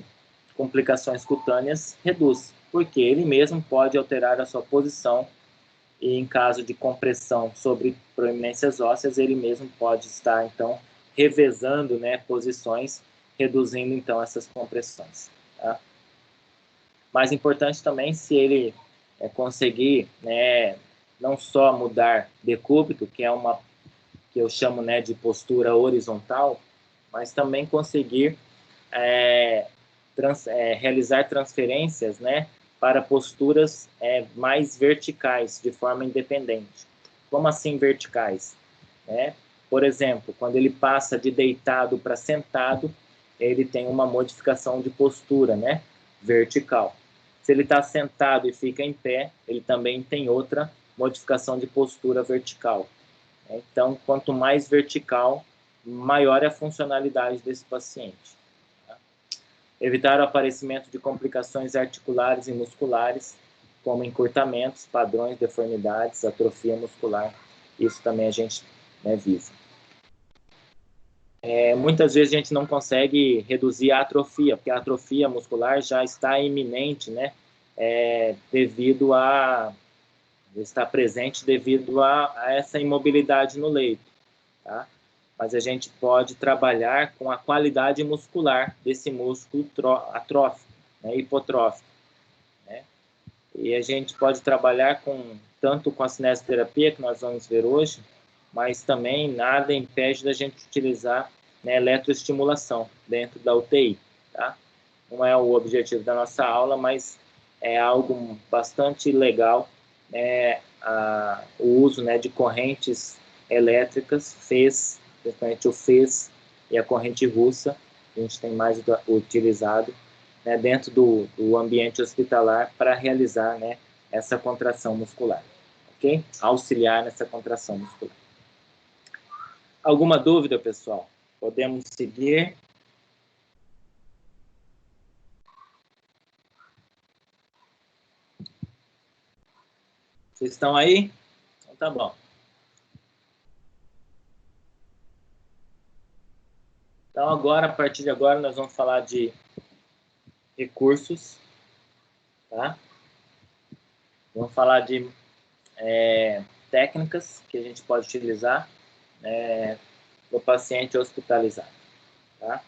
complicações cutâneas reduz, porque ele mesmo pode alterar a sua posição e, em caso de compressão sobre proeminências ósseas, ele mesmo pode estar, então, revezando, né, posições, reduzindo, então, essas compressões. Tá? Mais importante também, se ele conseguir, né, não só mudar decúbito, que é uma que eu chamo, né, de postura horizontal, mas também conseguir realizar transferências, né, para posturas mais verticais, de forma independente. Como assim verticais? Por exemplo, quando ele passa de deitado para sentado, ele tem uma modificação de postura, né, vertical. Se ele está sentado e fica em pé, ele também tem outra modificação de postura vertical. Então, quanto mais vertical, maior é a funcionalidade desse paciente. Tá? Evitar o aparecimento de complicações articulares e musculares, como encurtamentos, padrões, deformidades, atrofia muscular. Isso também a gente, né, visa. Muitas vezes a gente não consegue reduzir a atrofia, porque a atrofia muscular já está iminente, né, devido a está presente devido a essa imobilidade no leito, tá? Mas a gente pode trabalhar com a qualidade muscular desse músculo atrófico, né, hipotrófico, né? E a gente pode trabalhar tanto com a cinesioterapia, que nós vamos ver hoje, mas também nada impede da gente utilizar, né, eletroestimulação dentro da UTI, tá? Não é o objetivo da nossa aula, mas é algo bastante legal, o uso, né, de correntes elétricas, principalmente o FES e a corrente russa, que a gente tem mais utilizado, né, dentro do ambiente hospitalar para realizar, né, essa contração muscular, ok? Auxiliar nessa contração muscular. Alguma dúvida, pessoal? Podemos seguir? Vocês estão aí? Então tá bom. Então agora, a partir de agora, nós vamos falar de recursos, tá? Vamos falar de técnicas que a gente pode utilizar para o paciente hospitalizado, tá?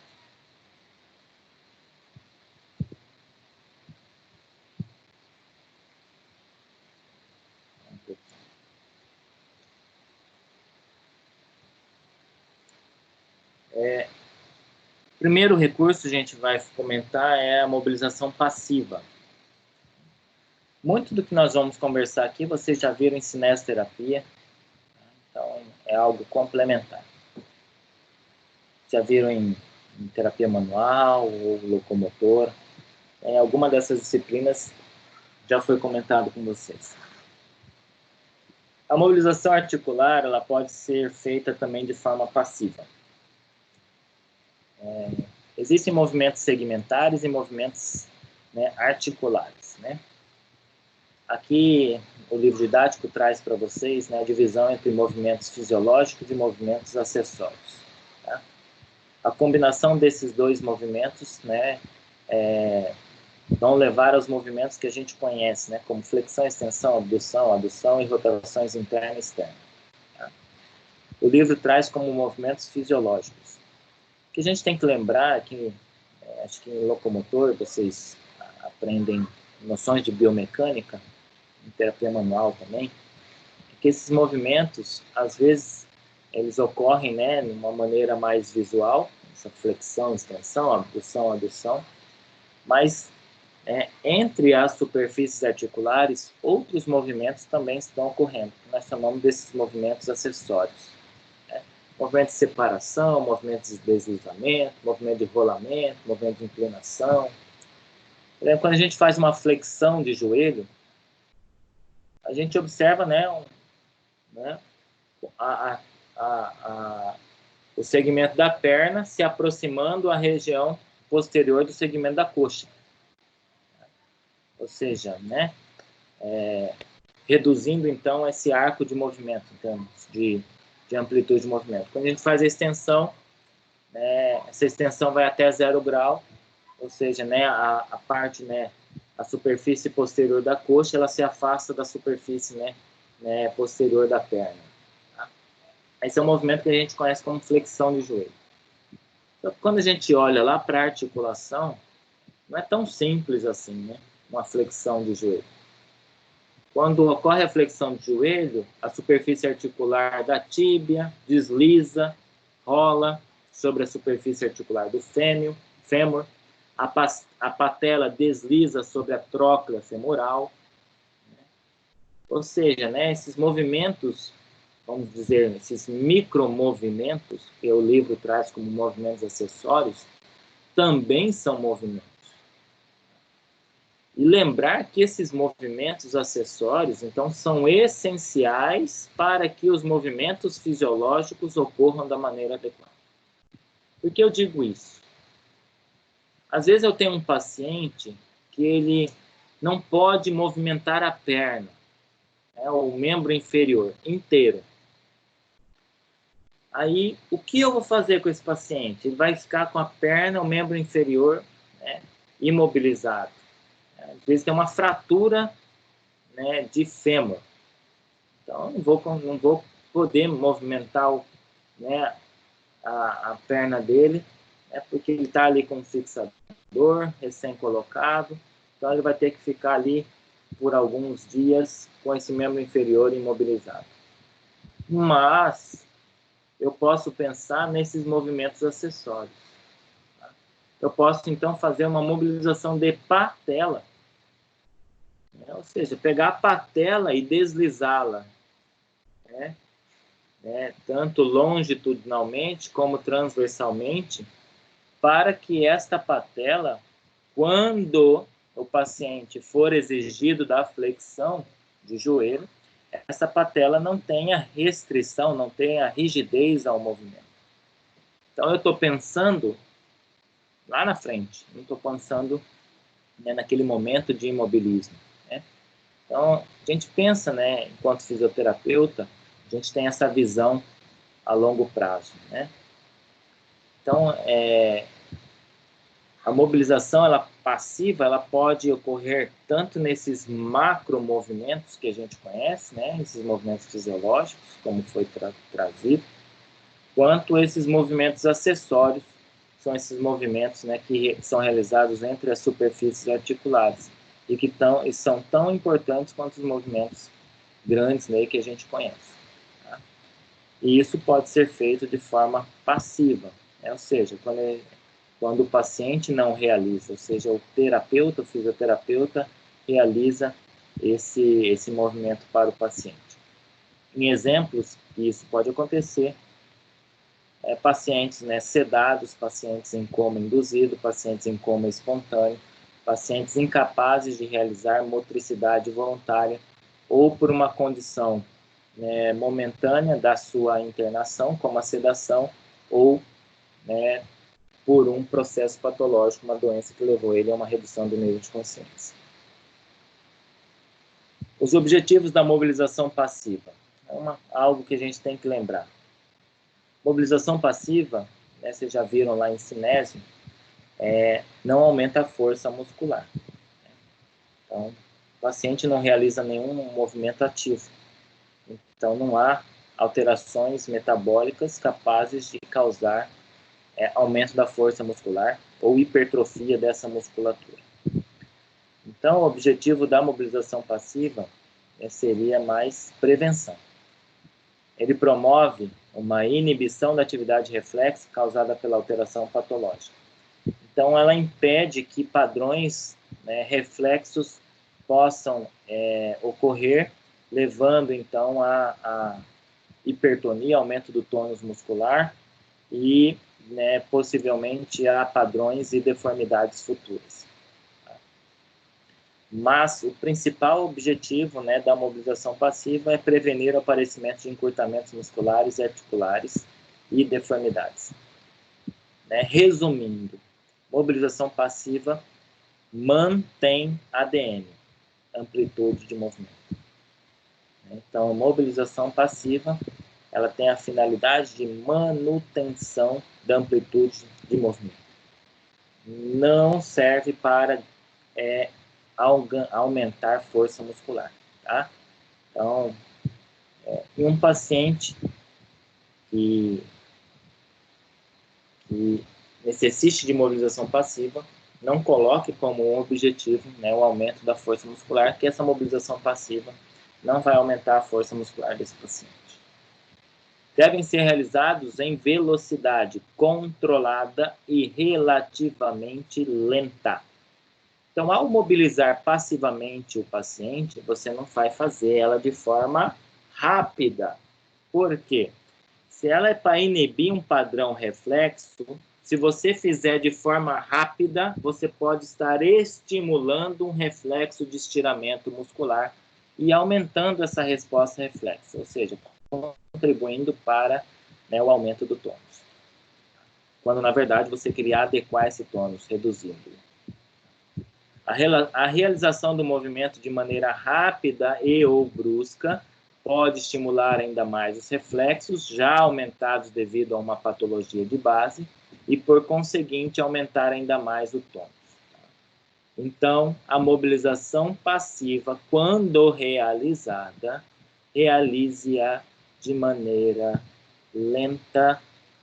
Primeiro recurso que a gente vai comentar é a mobilização passiva. Muito do que nós vamos conversar aqui, vocês já viram em cinesioterapia, então é algo complementar. Já viram em terapia manual ou locomotora, em alguma dessas disciplinas já foi comentado com vocês. A mobilização articular, ela pode ser feita também de forma passiva. Existem movimentos segmentares e movimentos, né, articulares, né? Aqui, o livro didático traz para vocês, né, a divisão entre movimentos fisiológicos e movimentos acessórios. Tá? A combinação desses dois movimentos, né, vão levar aos movimentos que a gente conhece, né, como flexão, extensão, abdução, adução e rotações interna e externa. Tá? O livro traz como movimentos fisiológicos. O que a gente tem que lembrar é que, acho que em locomotor vocês aprendem noções de biomecânica, em terapia manual também, que esses movimentos, às vezes, eles ocorrem, né, de uma maneira mais visual, essa flexão, extensão, abdução, adução, mas entre as superfícies articulares, outros movimentos também estão ocorrendo, que nós chamamos desses movimentos acessórios. Né? Movimento de separação, movimento de deslizamento, movimento de rolamento, movimento de inclinação. Por exemplo, quando a gente faz uma flexão de joelho, a gente observa, né, o segmento da perna se aproximando à região posterior do segmento da coxa. Ou seja, né, reduzindo, então, esse arco de movimento, em termos de amplitude de movimento. Quando a gente faz a extensão, essa extensão vai até 0 grau, ou seja, né, a parte, né, a superfície posterior da coxa, ela se afasta da superfície, né, posterior da perna. Tá? Esse é um movimento que a gente conhece como flexão de joelho. Então, quando a gente olha lá para a articulação, não é tão simples assim, né, uma flexão de joelho. Quando ocorre a flexão de joelho, a superfície articular da tíbia desliza, rola sobre a superfície articular do fêmur, a patela desliza sobre a tróclea femoral. Né? Ou seja, né, esses movimentos, vamos dizer, esses micromovimentos, que o livro traz como movimentos acessórios, também são movimentos. E lembrar que esses movimentos acessórios, então, são essenciais para que os movimentos fisiológicos ocorram da maneira adequada. Por que eu digo isso? Às vezes eu tenho um paciente que ele não pode movimentar a perna, o membro inferior inteiro. Aí, o que eu vou fazer com esse paciente? Ele vai ficar com a perna, o membro inferior, né, imobilizado. Às vezes tem uma fratura, né, de fêmur. Então, não vou poder movimentar né, a perna dele, né, porque ele está ali com um fixador recém-colocado. Então, ele vai ter que ficar ali por alguns dias com esse membro inferior imobilizado. Mas eu posso pensar nesses movimentos acessórios. Tá? Eu posso, então, fazer uma mobilização de patela. Ou seja, pegar a patela e deslizá-la, tanto longitudinalmente como transversalmente, para que esta patela quando o paciente for exigido da flexão de joelho, essa patela não tenha restrição, não tenha rigidez ao movimento. Então, eu estou pensando lá na frente, não estou pensando, né, naquele momento de imobilismo, né? Então, a gente pensa, né, enquanto fisioterapeuta, a gente tem essa visão a longo prazo, né? Então, a mobilização passiva, ela pode ocorrer tanto nesses macromovimentos que a gente conhece, né, esses movimentos fisiológicos, como foi trazido, quanto esses movimentos acessórios, são esses movimentos, né, que são realizados entre as superfícies articulares e são tão importantes quanto os movimentos grandes, né, que a gente conhece. Tá? E isso pode ser feito de forma passiva, né? Ou seja, quando o paciente não realiza, ou seja, o terapeuta, o fisioterapeuta, realiza esse movimento para o paciente. Em exemplos, isso pode acontecer, pacientes, né, sedados, pacientes em coma induzido, pacientes em coma espontâneo, pacientes incapazes de realizar motricidade voluntária ou por uma condição, né, momentânea da sua internação, como a sedação, ou, né, por um processo patológico, uma doença que levou ele a uma redução do nível de consciência. Os objetivos da mobilização passiva. Algo que a gente tem que lembrar. Mobilização passiva, né, vocês já viram lá em cinésio, não aumenta a força muscular. Então, o paciente não realiza nenhum movimento ativo. Então, não há alterações metabólicas capazes de causar aumento da força muscular ou hipertrofia dessa musculatura. Então, o objetivo da mobilização passiva seria mais prevenção. Ele promove uma inibição da atividade reflexa causada pela alteração patológica. Então, ela impede que padrões, né, reflexos possam ocorrer, levando, então, a hipertonia, aumento do tônus muscular e, né, possivelmente, a padrões e deformidades futuras. Mas o principal objetivo, né, da mobilização passiva é prevenir o aparecimento de encurtamentos musculares e articulares e deformidades. Né? Resumindo, mobilização passiva mantém ADM, amplitude de movimento. Então, a mobilização passiva, ela tem a finalidade de manutenção da amplitude de movimento. Não serve para aumentar força muscular, tá? Então, em um paciente que necessite de mobilização passiva, não coloque como objetivo, né, o aumento da força muscular, que essa mobilização passiva não vai aumentar a força muscular desse paciente. Devem ser realizados em velocidade controlada e relativamente lenta. Então, ao mobilizar passivamente o paciente, você não vai fazer ela de forma rápida. Por quê? Se ela é para inibir um padrão reflexo, se você fizer de forma rápida, você pode estar estimulando um reflexo de estiramento muscular e aumentando essa resposta reflexa, ou seja, contribuindo para, né, o aumento do tônus. Quando, na verdade, você queria adequar esse tônus, reduzindo-o. A realização do movimento de maneira rápida e ou brusca pode estimular ainda mais os reflexos, já aumentados devido a uma patologia de base, e, por conseguinte, aumentar ainda mais o tônus. Então, a mobilização passiva, quando realizada, realize-a de maneira lenta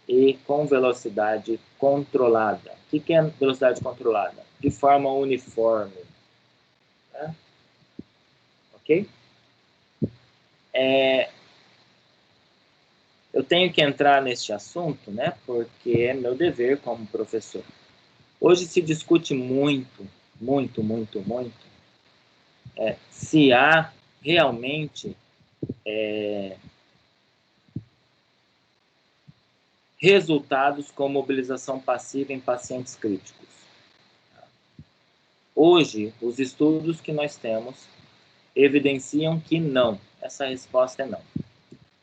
e com velocidade controlada. O que é velocidade controlada? De forma uniforme. Tá? Ok? Eu tenho que entrar neste assunto, né, porque é meu dever como professor. Hoje se discute muito, se há realmente resultados com mobilização passiva em pacientes críticos. Hoje, os estudos que nós temos evidenciam que não. Essa resposta é não.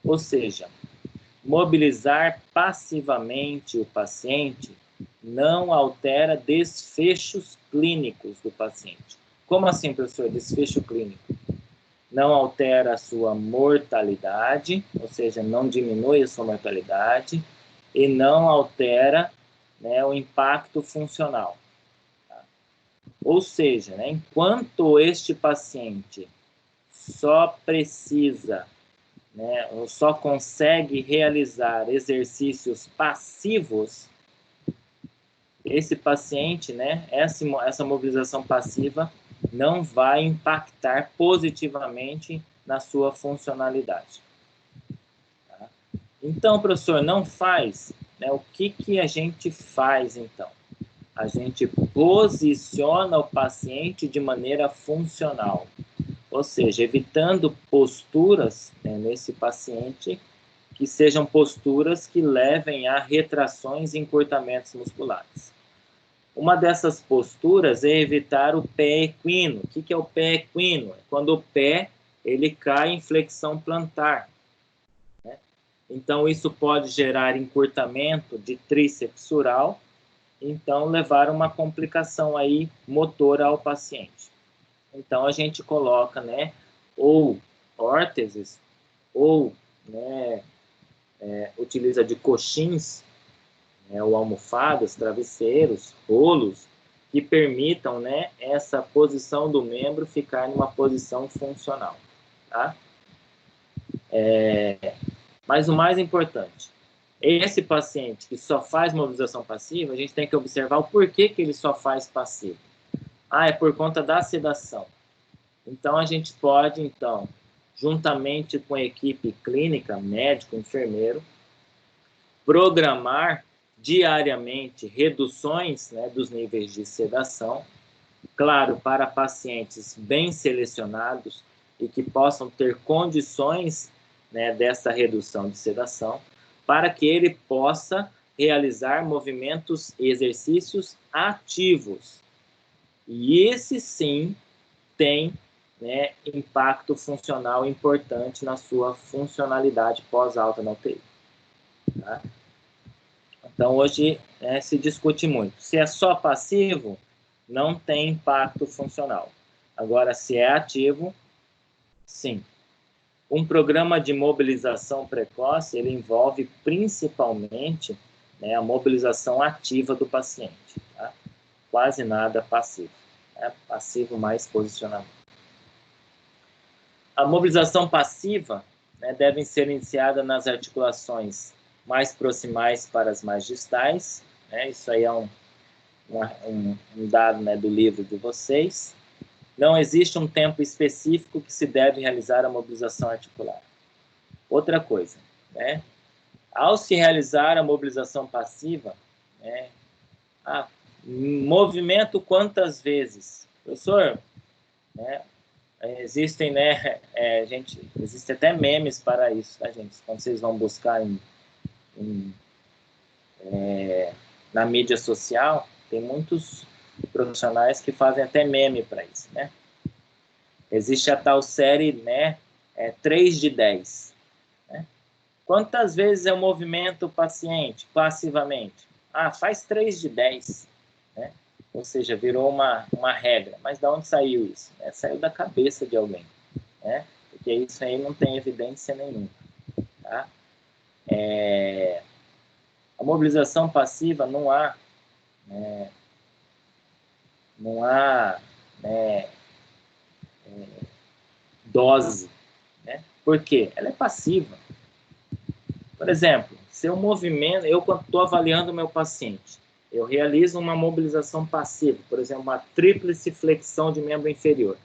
Ou seja, mobilizar passivamente o paciente não altera desfechos clínicos do paciente. Como assim, professor? Desfecho clínico. Não altera a sua mortalidade, ou seja, não diminui a sua mortalidade, e não altera, né, o impacto funcional. Tá? Ou seja, né, enquanto este paciente só precisa, né, ou só consegue realizar exercícios passivos, esse paciente, né, essa mobilização passiva não vai impactar positivamente na sua funcionalidade. Tá? Então, professor, não faz, né, o que a gente faz, então? A gente posiciona o paciente de maneira funcional, ou seja, evitando posturas, né, nesse paciente que sejam posturas que levem a retrações e encurtamentos musculares. Uma dessas posturas é evitar o pé equino. O que é o pé equino? É quando o pé ele cai em flexão plantar. Né? Então, isso pode gerar encurtamento de tríceps sural, então levar a uma complicação aí motora ao paciente. Então, a gente coloca, né, ou órteses, ou, né, utiliza de coxins, né, ou almofadas, travesseiros, rolos, que permitam, né, essa posição do membro ficar numa posição funcional. Tá? Mas o mais importante, esse paciente que só faz mobilização passiva, a gente tem que observar o porquê que ele só faz passivo. Ah, é por conta da sedação. Então, a gente pode, então, juntamente com a equipe clínica, médico, enfermeiro, programar diariamente reduções, né, dos níveis de sedação, claro, para pacientes bem selecionados e que possam ter condições, né, dessa redução de sedação, para que ele possa realizar movimentos e exercícios ativos. E esse sim tem, né, impacto funcional importante na sua funcionalidade pós-alta na UTI. Tá? Então, hoje, né, se discute muito. Se é só passivo, não tem impacto funcional. Agora, se é ativo, sim. Um programa de mobilização precoce, ele envolve principalmente, né, a mobilização ativa do paciente. Tá? Quase nada passivo. Né? Passivo mais posicionamento. A mobilização passiva, né, deve ser iniciada nas articulações mais proximais para as mais distais. Né? Isso aí é um dado, né, do livro de vocês. Não existe um tempo específico que se deve realizar a mobilização articular. Outra coisa, né? Ao se realizar a mobilização passiva, né, movimento quantas vezes? Professor, né, existem, né, existe até memes para isso, tá, gente? Quando vocês vão buscar na mídia social, tem muitos profissionais que fazem até meme para isso, né? Existe a tal série, né, 3 de 10. Né? Quantas vezes eu movimento o paciente passivamente? Ah, faz 3 de 10. Né? Ou seja, virou uma regra. Mas de onde saiu isso? Saiu da cabeça de alguém. Né? Porque isso aí não tem evidência nenhuma. Tá? A mobilização passiva não há né, dose. Né? Por quê? Ela é passiva. Por exemplo, se eu movimento, eu quando estou avaliando o meu paciente, eu realizo uma mobilização passiva, por exemplo, uma tríplice flexão de membro inferior,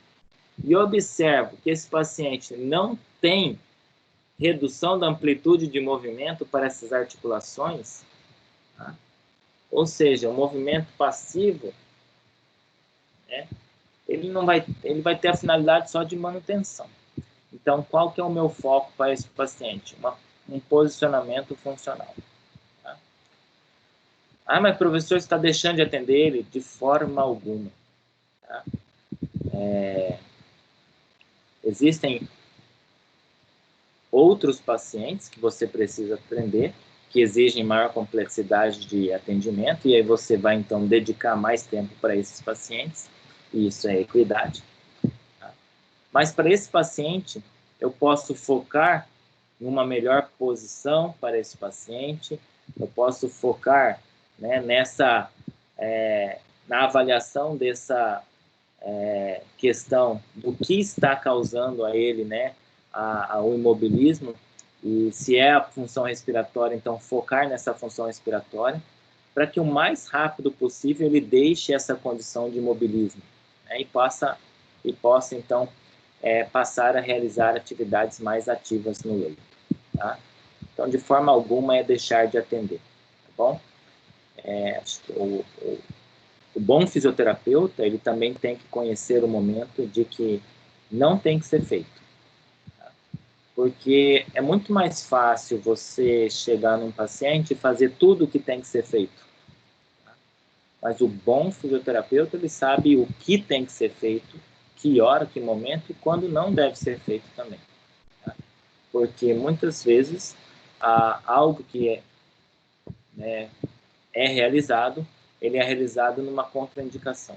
e eu observo que esse paciente não tem redução da amplitude de movimento para essas articulações, tá? Ou seja, o movimento passivo, né, ele vai ter a finalidade só de manutenção. Então, qual que é o meu foco para esse paciente? Um posicionamento funcional. Tá? Ah, mas professor, você está deixando de atender ele? De forma alguma. Tá? Existem outros pacientes que você precisa atender, que exigem maior complexidade de atendimento, e aí você vai, então, dedicar mais tempo para esses pacientes, e isso é equidade. Tá? Mas para esse paciente, eu posso focar numa melhor posição para esse paciente, eu posso focar, né, na avaliação dessa questão do que está causando a ele, né, o imobilismo, e se é a função respiratória, então focar nessa função respiratória, para que o mais rápido possível ele deixe essa condição de imobilismo, né, e possa então passar a realizar atividades mais ativas no leito. Tá? Então, de forma alguma é deixar de atender, tá bom? Acho que o bom fisioterapeuta, ele também tem que conhecer o momento de que não tem que ser feito. Tá? Porque é muito mais fácil você chegar num paciente e fazer tudo o que tem que ser feito. Tá? Mas o bom fisioterapeuta, ele sabe o que tem que ser feito, que hora, que momento e quando não deve ser feito também. Tá? Porque muitas vezes algo que é realizado, ele é realizado numa contraindicação.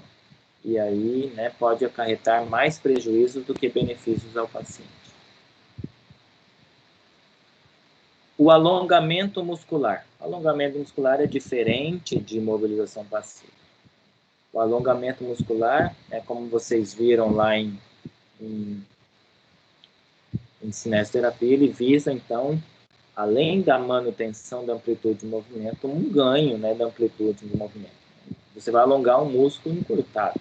E aí, né, pode acarretar mais prejuízos do que benefícios ao paciente. O alongamento muscular. O alongamento muscular é diferente de imobilização passiva. O alongamento muscular, como vocês viram lá em cinesioterapia, ele visa, então, além da manutenção da amplitude de movimento, um ganho, né, da amplitude de movimento. Você vai alongar um músculo encurtado.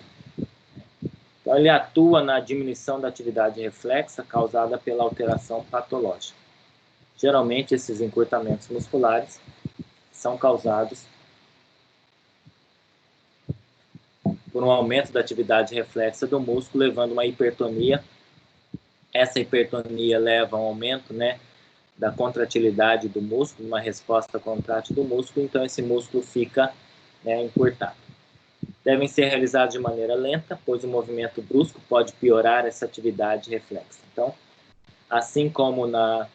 Então, ele atua na diminuição da atividade reflexa causada pela alteração patológica. Geralmente, esses encurtamentos musculares são causados por um aumento da atividade reflexa do músculo, levando a uma hipertonia. Essa hipertonia leva a um aumento, né, da contratilidade do músculo, uma resposta contrátil do músculo, então esse músculo fica, né, encurtado. Devem ser realizados de maneira lenta, pois o movimento brusco pode piorar essa atividade reflexa. Então, assim como na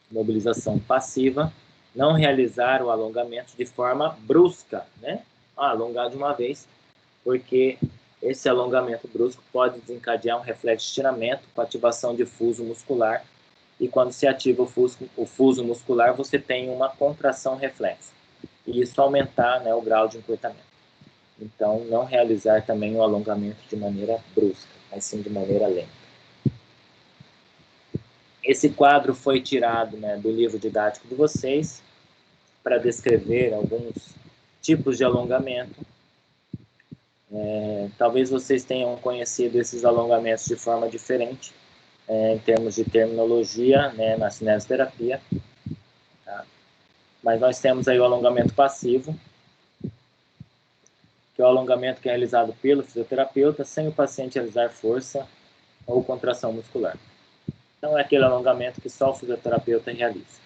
mobilização passiva, não realizar o alongamento de forma brusca, né? Alongar de uma vez, porque esse alongamento brusco pode desencadear um reflexo de estiramento com ativação de fuso muscular, e quando se ativa o fuso muscular, você tem uma contração reflexa, e isso aumentar, né, o grau de encurtamento. Então, não realizar também o alongamento de maneira brusca, mas sim de maneira lenta. Esse quadro foi tirado, né, do livro didático de vocês para descrever alguns tipos de alongamento. Talvez vocês tenham conhecido esses alongamentos de forma diferente, em termos de terminologia, né, na cinesioterapia. Tá? Mas nós temos aí o alongamento passivo, que é o alongamento que é realizado pelo fisioterapeuta sem o paciente realizar força ou contração muscular. Então, é aquele alongamento que só o fisioterapeuta realiza.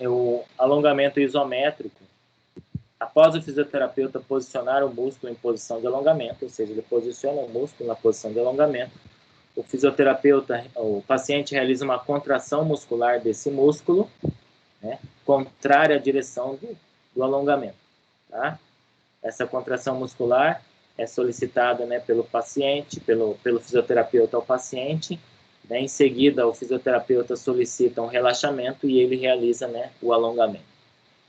O alongamento isométrico, após o fisioterapeuta posicionar o músculo em posição de alongamento, ou seja, ele posiciona o músculo na posição de alongamento, o paciente realiza uma contração muscular desse músculo, né, contrária à direção do alongamento. Tá? Essa contração muscular é solicitada, né, pelo paciente, pelo fisioterapeuta ao paciente. Né, em seguida, o fisioterapeuta solicita um relaxamento e ele realiza, né, o alongamento.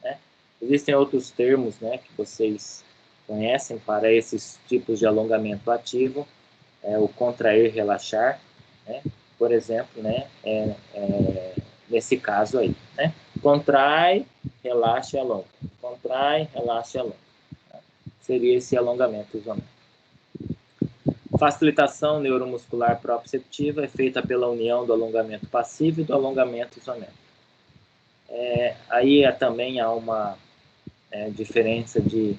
Né? Existem outros termos, né, que vocês conhecem para esses tipos de alongamento ativo, o contrair, relaxar, né? Por exemplo, né, nesse caso aí. Né? Contrai, relaxa e alonga. Contrai, relaxa e alonga. Seria esse alongamento isométrico. Facilitação neuromuscular proprioceptiva é feita pela união do alongamento passivo e do alongamento isométrico. Aí também há uma diferença de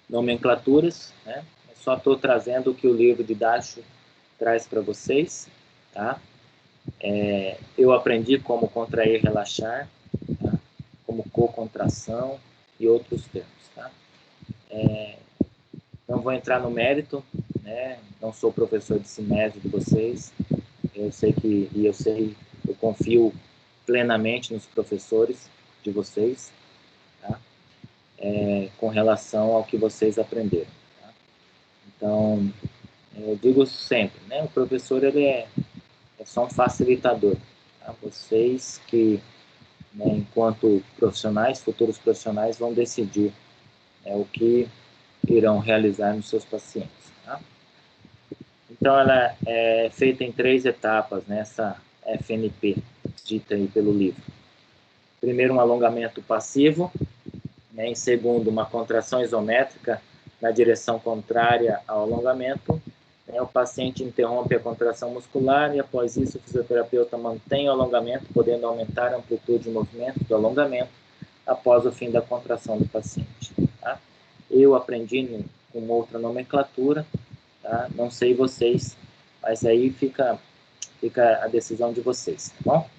nomenclaturas, né? Eu só estou trazendo o que o livro didático traz para vocês. Tá? Eu aprendi como contrair, relaxar, tá? Como co-contração e outros termos. Tá? Não vou entrar no mérito, né? Não sou professor de Simésio de vocês. Eu confio plenamente nos professores de vocês, tá? Com relação ao que vocês aprenderam. Tá? Então, eu digo sempre, né? O professor ele é só um facilitador. Tá? Vocês que, né, enquanto profissionais, futuros profissionais, vão decidir, né, o que irão realizar nos seus pacientes. Tá? Então, ela é feita em 3 etapas, nessa FNP, dita aí pelo livro. Primeiro, um alongamento passivo, né? Em segundo, uma contração isométrica na direção contrária ao alongamento. Né? O paciente interrompe a contração muscular e, após isso, o fisioterapeuta mantém o alongamento, podendo aumentar a amplitude de movimento do alongamento após o fim da contração do paciente. Tá? Eu aprendi com outra nomenclatura, tá? Não sei vocês, mas aí fica a decisão de vocês, tá bom?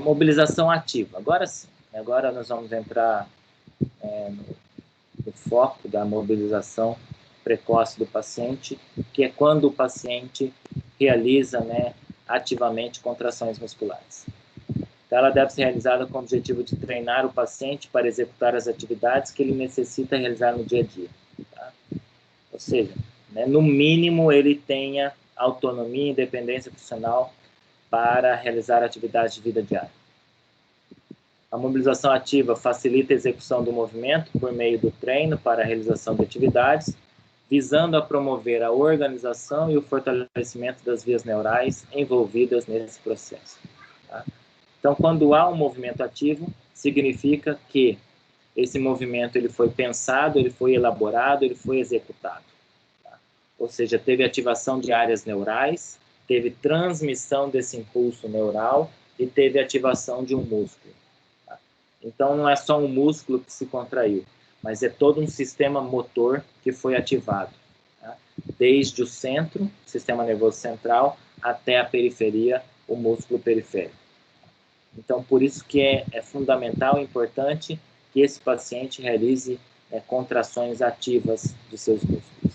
Mobilização ativa. Agora sim, agora nós vamos entrar no foco da mobilização precoce do paciente, que é quando o paciente realiza, né, ativamente contrações musculares. Então, ela deve ser realizada com o objetivo de treinar o paciente para executar as atividades que ele necessita realizar no dia a dia. Tá? Ou seja, né, no mínimo ele tenha autonomia e independência profissional para realizar atividades de vida diária. A mobilização ativa facilita a execução do movimento por meio do treino para a realização de atividades, visando a promover a organização e o fortalecimento das vias neurais envolvidas nesse processo. Tá? Então, quando há um movimento ativo, significa que esse movimento ele foi pensado, ele foi elaborado, ele foi executado. Tá? Ou seja, teve ativação de áreas neurais, teve transmissão desse impulso neural e teve ativação de um músculo. Tá? Então, não é só um músculo que se contraiu, mas é todo um sistema motor que foi ativado. Tá? Desde o centro, sistema nervoso central, até a periferia, o músculo periférico. Então, por isso que é fundamental e importante que esse paciente realize contrações ativas de seus músculos.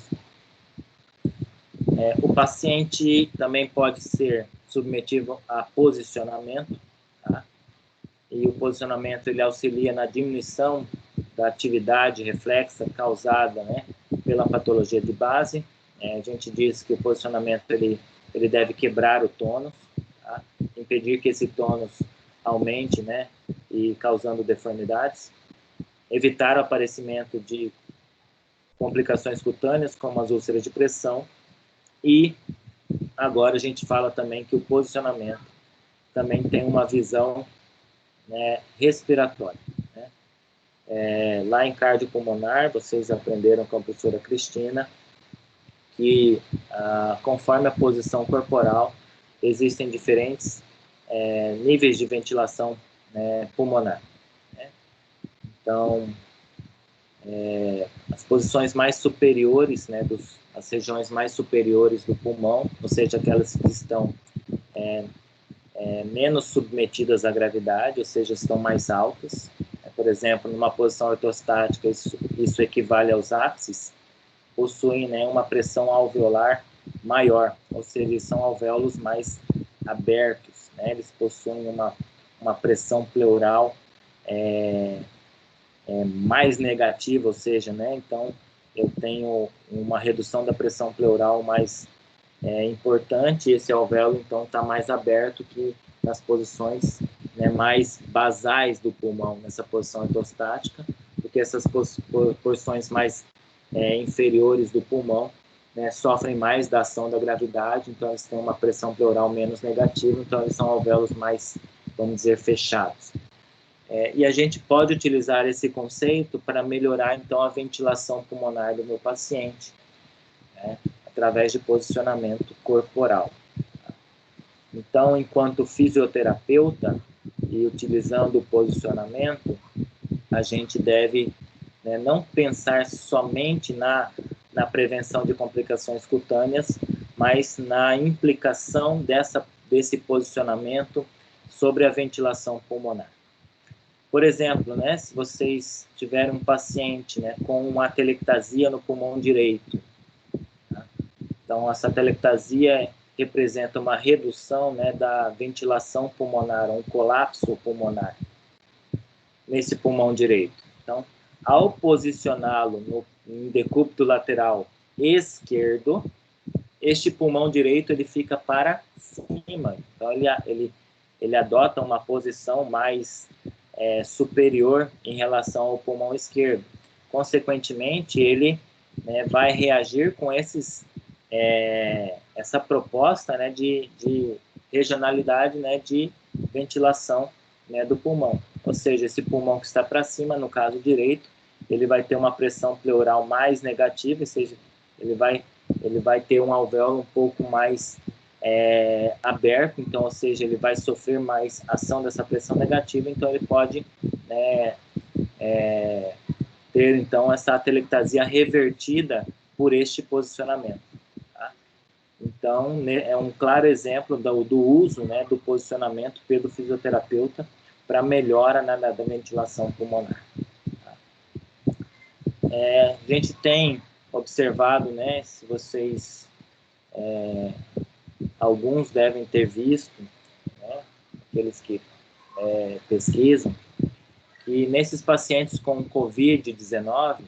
O paciente também pode ser submetido a posicionamento, tá? E o posicionamento ele auxilia na diminuição da atividade reflexa causada, né, pela patologia de base. A gente diz que o posicionamento ele deve quebrar o tônus, tá? Impedir que esse tônus aumente, né, e causando deformidades. Evitar o aparecimento de complicações cutâneas, como as úlceras de pressão. E agora a gente fala também que o posicionamento também tem uma visão, né, respiratória. Né? Lá em cardiopulmonar, vocês aprenderam com a professora Cristina que, conforme a posição corporal, existem diferentes níveis de ventilação, né, pulmonar. Né? Então, as posições mais superiores, né, as regiões mais superiores do pulmão, ou seja, aquelas que estão menos submetidas à gravidade, ou seja, estão mais altas. Por exemplo, numa posição ortostática, isso equivale aos ápices, possuem, né, uma pressão alveolar maior, ou seja, são alvéolos mais abertos, né? Eles possuem uma pressão pleural mais negativa, ou seja, né, então eu tenho uma redução da pressão pleural mais importante, esse alvéolo então está mais aberto que nas posições, né, mais basais do pulmão, nessa posição ortostática, porque essas porções mais inferiores do pulmão, né, sofrem mais da ação da gravidade, então eles têm uma pressão pleural menos negativa, então eles são alvéolos mais, vamos dizer, fechados. E a gente pode utilizar esse conceito para melhorar, então, a ventilação pulmonar do meu paciente, né, através de posicionamento corporal. Então, enquanto fisioterapeuta, e utilizando o posicionamento, a gente deve, né, não pensar somente na prevenção de complicações cutâneas, mas na implicação desse posicionamento sobre a ventilação pulmonar. Por exemplo, né, se vocês tiverem um paciente, né, com uma atelectasia no pulmão direito, tá? Então, essa atelectasia representa uma redução, né, da ventilação pulmonar, um colapso pulmonar nesse pulmão direito. Então, ao posicioná-lo no decúbito lateral esquerdo, este pulmão direito ele fica para cima. Então, ele adota uma posição mais superior em relação ao pulmão esquerdo. Consequentemente, ele, né, vai reagir com essa proposta, né, de regionalidade, né, de ventilação, né, do pulmão. Ou seja, esse pulmão que está para cima, no caso direito, ele vai ter uma pressão pleural mais negativa, ou seja, ele vai ter um alvéolo um pouco mais aberto, então, ou seja, ele vai sofrer mais ação dessa pressão negativa, então ele pode, né, ter, então, essa atelectasia revertida por este posicionamento. Tá? Então, né, é um claro exemplo do uso, né, do posicionamento pelo fisioterapeuta para melhora, né, da ventilação pulmonar. Tá? A gente tem observado, né, se vocês... alguns devem ter visto, né, aqueles que pesquisam, que nesses pacientes com Covid-19,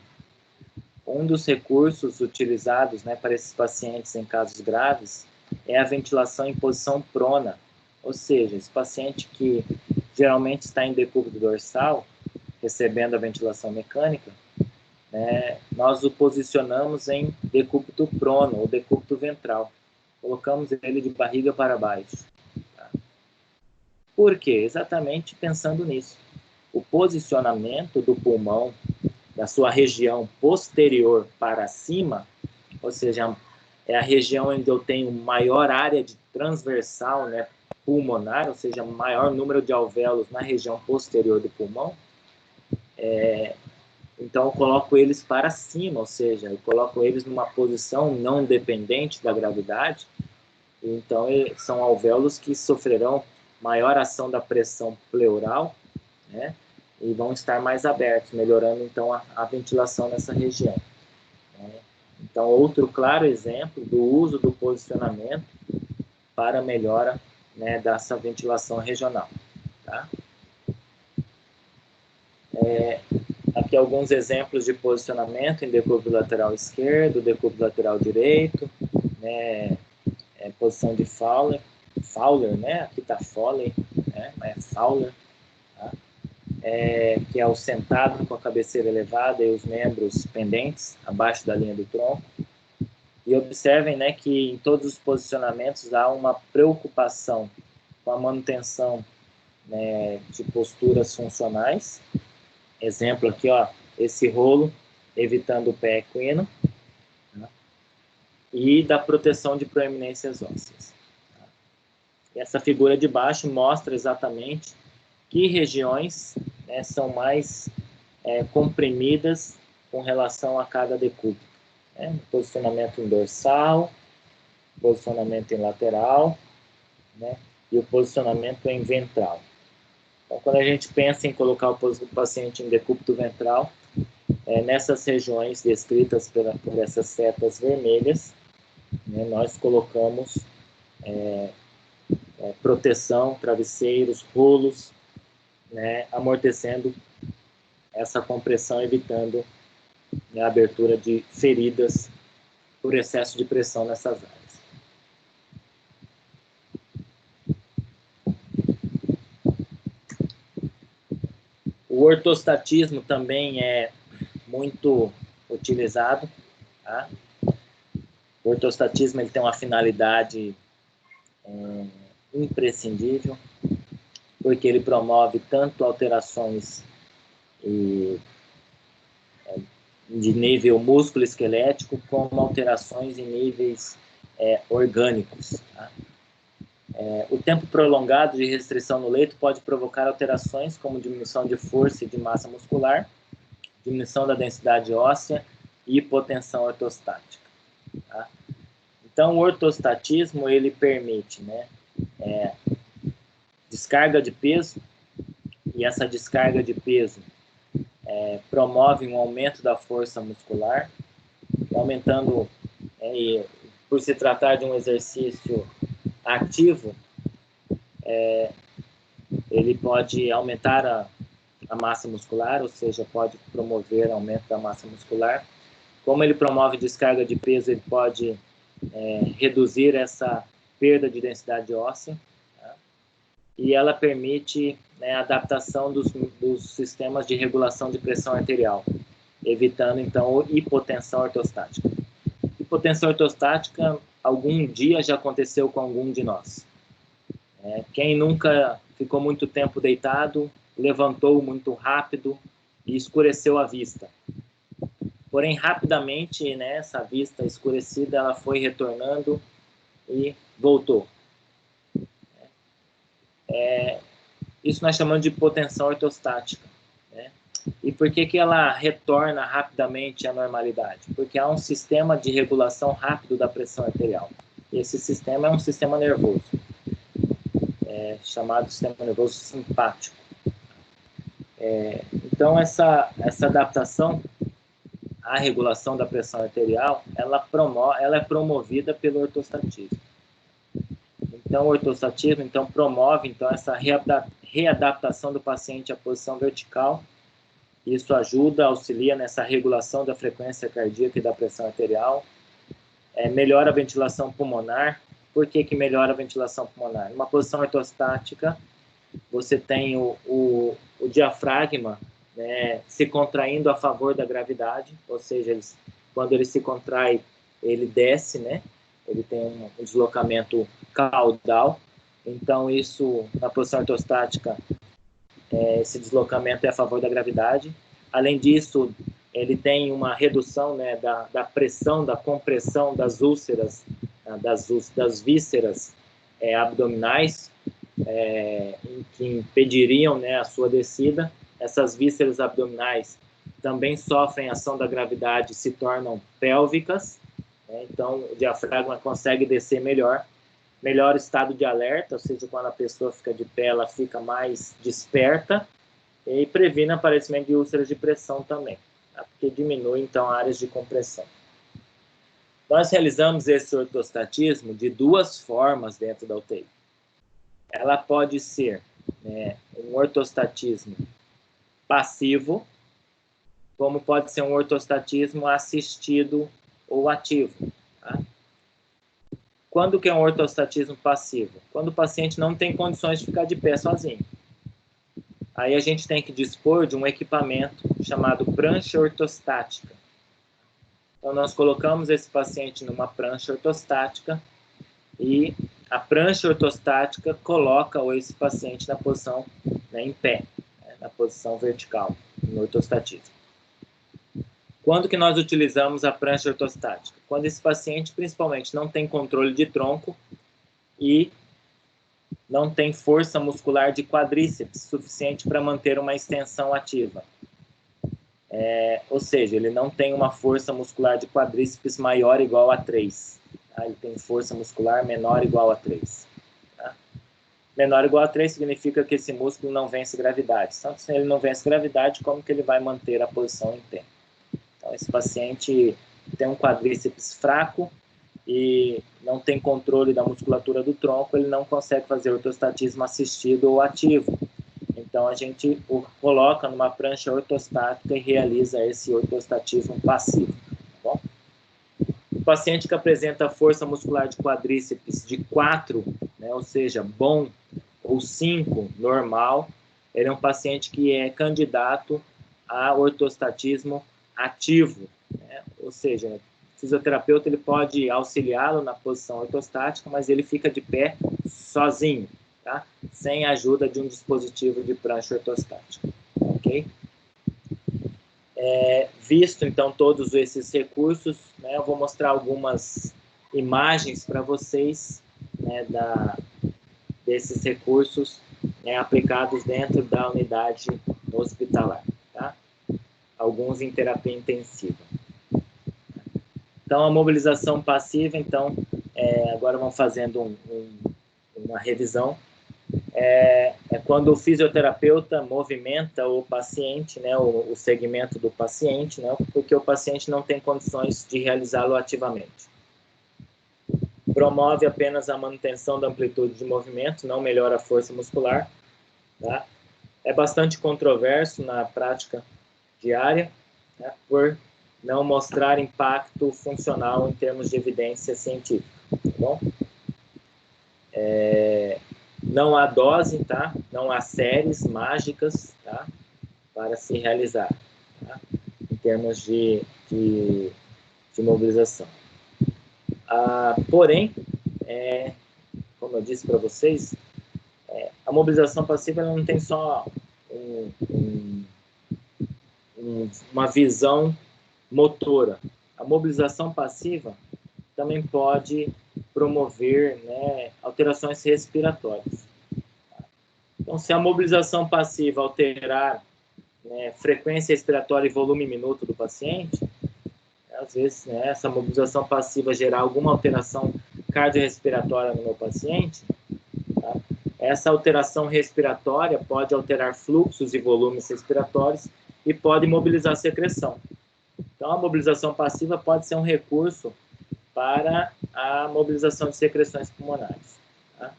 um dos recursos utilizados, né, para esses pacientes em casos graves é a ventilação em posição prona, ou seja, esse paciente que geralmente está em decúbito dorsal, recebendo a ventilação mecânica, né, nós o posicionamos em decúbito prono ou decúbito ventral. Colocamos ele de barriga para baixo. Tá? Por quê? Exatamente pensando nisso. O posicionamento do pulmão, da sua região posterior para cima, ou seja, é a região onde eu tenho maior área de transversal, né, pulmonar, ou seja, maior número de alvéolos na região posterior do pulmão. Então, eu coloco eles para cima, ou seja, eu coloco eles numa posição não dependente da gravidade. Então, são alvéolos que sofrerão maior ação da pressão pleural, né? E vão estar mais abertos, melhorando, então, a ventilação nessa região. Né? Então, outro claro exemplo do uso do posicionamento para melhora, né, dessa ventilação regional. Tá? Aqui alguns exemplos de posicionamento em decúbito lateral esquerdo, decúbito lateral direito, né, posição de Fowler, né, aqui está Foley, né, mas é Fowler, tá? Que é o sentado com a cabeceira elevada e os membros pendentes, abaixo da linha do tronco. E observem, né, que em todos os posicionamentos há uma preocupação com a manutenção, né, de posturas funcionais. Exemplo aqui, ó, esse rolo, evitando o pé equino, tá? E da proteção de proeminências ósseas. Tá? E essa figura de baixo mostra exatamente que regiões, né, são mais comprimidas com relação a cada decúbito. Né? Posicionamento em dorsal, posicionamento em lateral, né, e o posicionamento em ventral. Então, quando a gente pensa em colocar o paciente em decúbito ventral, nessas regiões descritas por essas setas vermelhas, né, nós colocamos proteção, travesseiros, rolos, né, amortecendo essa compressão, evitando, né, a abertura de feridas por excesso de pressão nessas áreas. O ortostatismo também é muito utilizado. Tá? O ortostatismo ele tem uma finalidade imprescindível, porque ele promove tanto alterações de nível músculo-esquelético, como alterações em níveis orgânicos. Tá? O tempo prolongado de restrição no leito pode provocar alterações como diminuição de força e de massa muscular, diminuição da densidade óssea e hipotensão ortostática. Tá? Então, o ortostatismo ele permite, né, descarga de peso e essa descarga de peso promove um aumento da força muscular, aumentando, e por se tratar de um exercício ativo, ele pode aumentar a massa muscular, ou seja, pode promover aumento da massa muscular. Como ele promove descarga de peso, ele pode reduzir essa perda de densidade óssea, tá? E ela permite a adaptação dos sistemas de regulação de pressão arterial, evitando, então, a hipotensão ortostática. Hipotensão ortostática, algum dia já aconteceu com algum de nós. Quem nunca ficou muito tempo deitado, levantou muito rápido e escureceu a vista. Porém, rapidamente, essa vista escurecida, ela foi retornando e voltou. Isso nós chamamos de hipotensão ortostática. E por que ela retorna rapidamente à normalidade? Porque há um sistema de regulação rápido da pressão arterial. E esse sistema é um sistema nervoso, chamado sistema nervoso simpático. Então, essa adaptação à regulação da pressão arterial, ela é promovida pelo ortostatismo. Então, o ortostatismo promove essa readaptação do paciente à posição vertical. Isso ajuda, auxilia nessa regulação da frequência cardíaca e da pressão arterial. Melhora a ventilação pulmonar. Por que melhora a ventilação pulmonar? Numa posição ortostática, você tem o diafragma se contraindo a favor da gravidade, ou seja, quando ele se contrai, ele desce, ele tem um deslocamento caudal. Então, isso, na posição ortostática, esse deslocamento é a favor da gravidade. Além disso, ele tem uma redução da pressão, da compressão das úlceras, das vísceras abdominais, que impediriam a sua descida. Essas vísceras abdominais também sofrem ação da gravidade e se tornam pélvicas. Então, o diafragma consegue descer melhor estado de alerta, ou seja, quando a pessoa fica de pé, ela fica mais desperta, e previne o aparecimento de úlceras de pressão também, tá? Porque diminui, então, áreas de compressão. Nós realizamos esse ortostatismo de duas formas dentro da UTI. Ela pode ser um ortostatismo passivo, como pode ser um ortostatismo assistido ou ativo. Tá? Quando que é um ortostatismo passivo? Quando o paciente não tem condições de ficar de pé sozinho. Aí a gente tem que dispor de um equipamento chamado prancha ortostática. Então, nós colocamos esse paciente numa prancha ortostática e a prancha ortostática coloca esse paciente na posição em pé, na posição vertical, no ortostatismo. Quando que nós utilizamos a prancha ortostática? Quando esse paciente, principalmente, não tem controle de tronco e não tem força muscular de quadríceps suficiente para manter uma extensão ativa. Ou seja, ele não tem uma força muscular de quadríceps maior ou igual a 3. Tá? Ele tem força muscular menor ou igual a 3. Tá? Menor ou igual a 3 significa que esse músculo não vence gravidade. Então, se ele não vence gravidade, como que ele vai manter a posição em pé? Então, esse paciente tem um quadríceps fraco e não tem controle da musculatura do tronco, ele não consegue fazer ortostatismo assistido ou ativo. Então, a gente o coloca numa prancha ortostática e realiza esse ortostatismo passivo. Tá bom? O paciente que apresenta força muscular de quadríceps de 4, ou seja, bom, ou 5, normal, ele é um paciente que é candidato a ortostatismo ativo, ou seja, o fisioterapeuta ele pode auxiliá-lo na posição ortostática, mas ele fica de pé sozinho, tá? Sem a ajuda de um dispositivo de prancha ortostática, ok? Visto, então, todos esses recursos, eu vou mostrar algumas imagens para vocês desses recursos aplicados dentro da unidade hospitalar, tá? Alguns em terapia intensiva. Então, a mobilização passiva, então, agora vamos fazendo uma revisão. é quando o fisioterapeuta movimenta o paciente, né, o segmento do paciente, né, porque o paciente não tem condições de realizá-lo ativamente. Promove apenas a manutenção da amplitude de movimento, não melhora a força muscular. Tá? É bastante controverso na prática diária, né, por não mostrar impacto funcional em termos de evidência científica. Tá bom? Não há dose, tá? Não há séries mágicas, tá? Para se realizar, tá? Em termos de mobilização. Porém, como eu disse para vocês, a mobilização passiva ela não tem só uma visão motora. A mobilização passiva também pode promover, né, alterações respiratórias. Então, se a mobilização passiva alterar, né, frequência respiratória e volume minuto do paciente, às vezes, né, essa mobilização passiva gerar alguma alteração cardiorrespiratória no meu paciente, tá? Essa alteração respiratória pode alterar fluxos e volumes respiratórios e pode mobilizar a secreção. Então, a mobilização passiva pode ser um recurso para a mobilização de secreções pulmonares. Tá?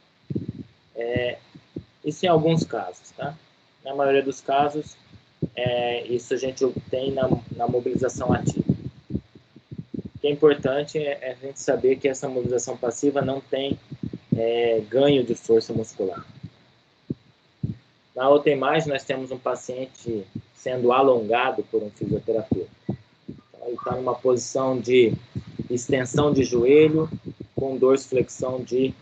Isso em alguns casos. Tá? Na maioria dos casos, isso a gente obtém na mobilização ativa. O que é importante é a gente saber que essa mobilização passiva não tem ganho de força muscular. Na outra imagem, nós temos um paciente sendo alongado por um fisioterapeuta. Então, ele está numa posição de extensão de joelho com dorsiflexão de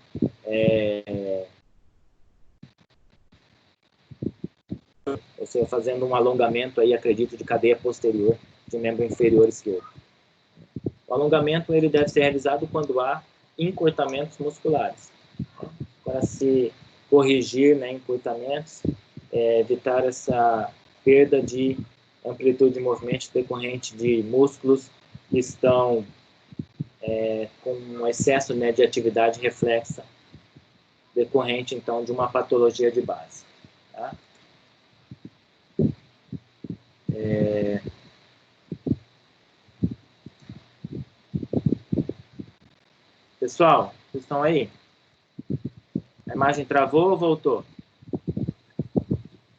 ou seja, fazendo um alongamento aí, acredito, de cadeia posterior de membro inferior esquerdo. O alongamento ele deve ser realizado quando há encurtamentos musculares. Para se corrigir, né, encurtamentos, evitar essa perda de amplitude de movimento decorrente de músculos que estão com um excesso, né, de atividade reflexa decorrente, então, de uma patologia de base. Tá? Pessoal, vocês estão aí? A imagem travou ou voltou?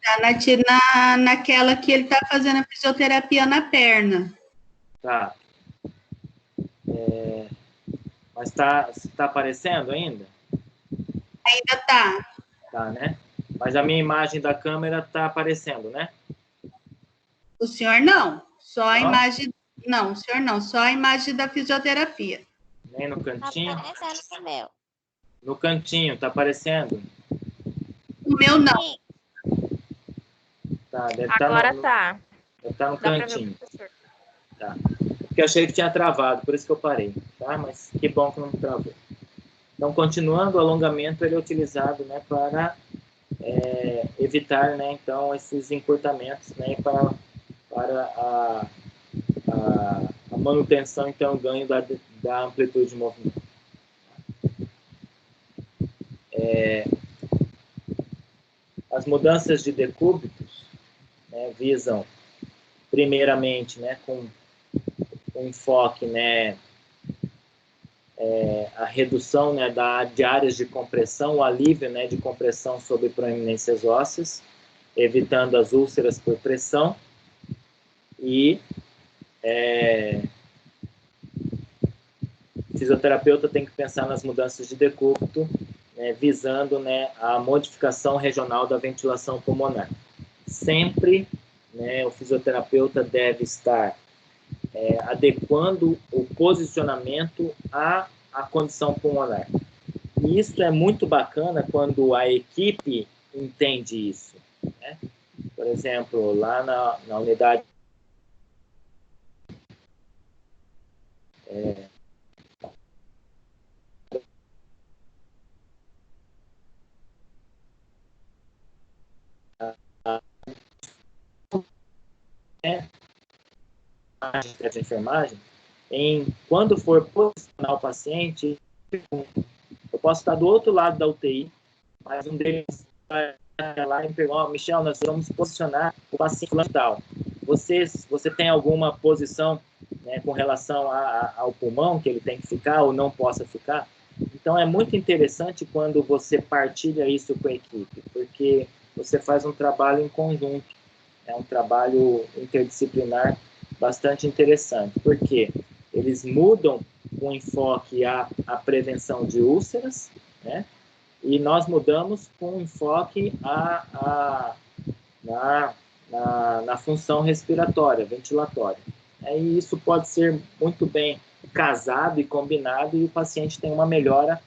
Tá naquela que ele está fazendo a fisioterapia na perna. Tá. Mas tá aparecendo ainda? Ainda tá. Tá, né? Mas a minha imagem da câmera tá aparecendo, né? O senhor não. Só a Não? imagem... Não, o senhor não. Só a imagem da fisioterapia. Nem no cantinho? Tá aparecendo no meu. No cantinho, tá aparecendo? O meu não. Tá, deve Agora no, tá. deve tá no Dá pra ver o cantinho. professor. Tá. Porque eu achei que tinha travado, por isso que eu parei. Tá? Mas que bom que não travou. Então, continuando, o alongamento ele é utilizado, né, para evitar, né, então, esses encurtamentos, né, para a manutenção, então, o ganho da amplitude de movimento. As mudanças de decúbitos, né, visam, primeiramente, né, com um enfoque, né, a redução, né, de áreas de compressão, o alívio, né, de compressão sobre proeminências ósseas, evitando as úlceras por pressão e o fisioterapeuta tem que pensar nas mudanças de decúbito, né, visando, né, a modificação regional da ventilação pulmonar. Sempre, né, o fisioterapeuta deve estar adequando o posicionamento à condição pulmonar. E isso é muito bacana quando a equipe entende isso. Né? Por exemplo, lá na unidade de enfermagem, quando for posicionar o paciente, eu posso estar do outro lado da UTI, mas um deles lá e pergunta, Michel, nós vamos posicionar o paciente tal. Você tem alguma posição, né, com relação ao pulmão que ele tem que ficar ou não possa ficar? Então, é muito interessante quando você partilha isso com a equipe, porque você faz um trabalho em conjunto, é um trabalho interdisciplinar bastante interessante, porque eles mudam o enfoque à prevenção de úlceras, né? E nós mudamos com enfoque na função respiratória, ventilatória. E isso pode ser muito bem casado e combinado e o paciente tem uma melhora,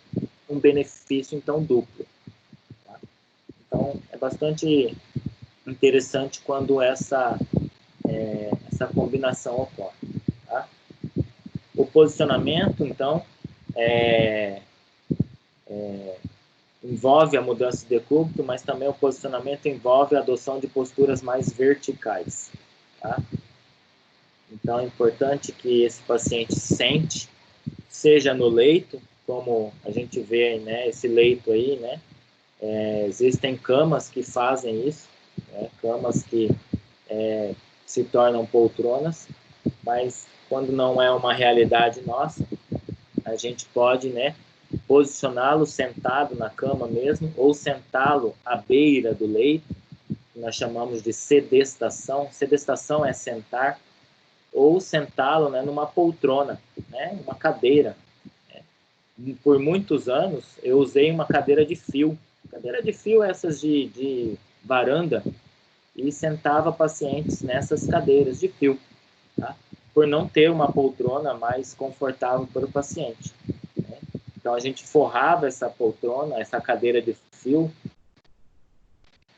um benefício, então, duplo. Tá? Então, é bastante interessante quando essa combinação ocorre. Tá? O posicionamento, então, envolve a mudança de decúbito, mas também o posicionamento envolve a adoção de posturas mais verticais. Tá? Então, é importante que esse paciente sente, seja no leito, como a gente vê, né, esse leito aí, né? Existem camas que fazem isso, né, camas que se tornam poltronas, mas quando não é uma realidade nossa, a gente pode, né, posicioná-lo sentado na cama mesmo, ou sentá-lo à beira do leito, que nós chamamos de sedestação. Sedestação é sentar, ou sentá-lo, né, numa poltrona, né, uma cadeira. Por muitos anos, eu usei uma cadeira de fio. Cadeira de fio, essas de varanda, e sentava pacientes nessas cadeiras de fio, tá? Por não ter uma poltrona mais confortável para o paciente. Né? Então, a gente forrava essa poltrona, essa cadeira de fio,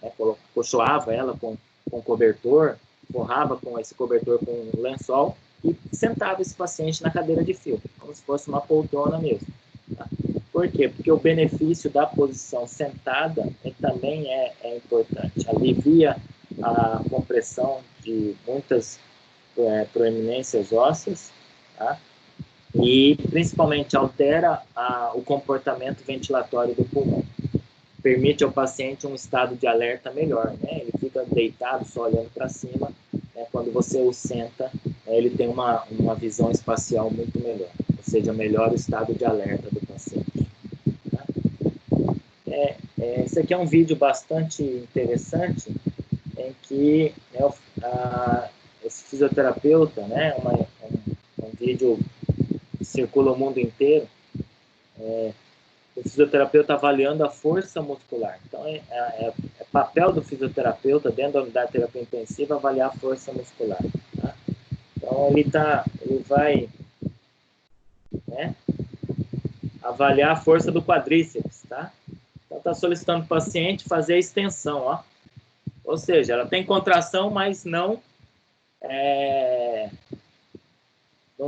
né, colchoava ela com cobertor, forrava com esse cobertor com lençol e sentava esse paciente na cadeira de fio, como se fosse uma poltrona mesmo. Tá? Por quê? Porque o benefício da posição sentada também é importante. Alivia a compressão de muitas proeminências ósseas, tá? E principalmente altera o comportamento ventilatório do pulmão. Permite ao paciente um estado de alerta melhor, né? Ele fica deitado só olhando para cima, né? Quando você o senta, ele tem uma visão espacial muito melhor, ou seja, melhora o estado de alerta do paciente. Tá? Esse aqui é um vídeo bastante interessante, em que esse fisioterapeuta, né, um vídeo que circula o mundo inteiro, o fisioterapeuta avaliando a força muscular. Então, é papel do fisioterapeuta dentro da unidade de terapia intensiva avaliar a força muscular. Tá? Então, ele vai, né, avaliar a força do quadríceps, tá? Então, está solicitando o paciente fazer a extensão, ó. Ou seja, ela tem contração, mas não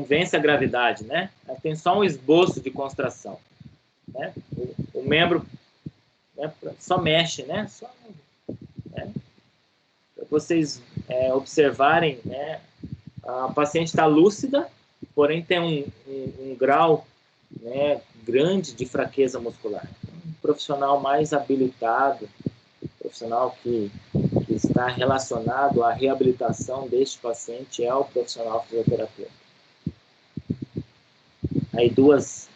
vence a gravidade, né? Ela tem só um esboço de contração. Né? O membro, né, só mexe, né? Né? Para vocês observarem, né? A paciente está lúcida, porém tem um grau, né, grande de fraqueza muscular. Um profissional mais habilitado, profissional que está relacionado à reabilitação deste paciente é o profissional fisioterapeuta. Aí duas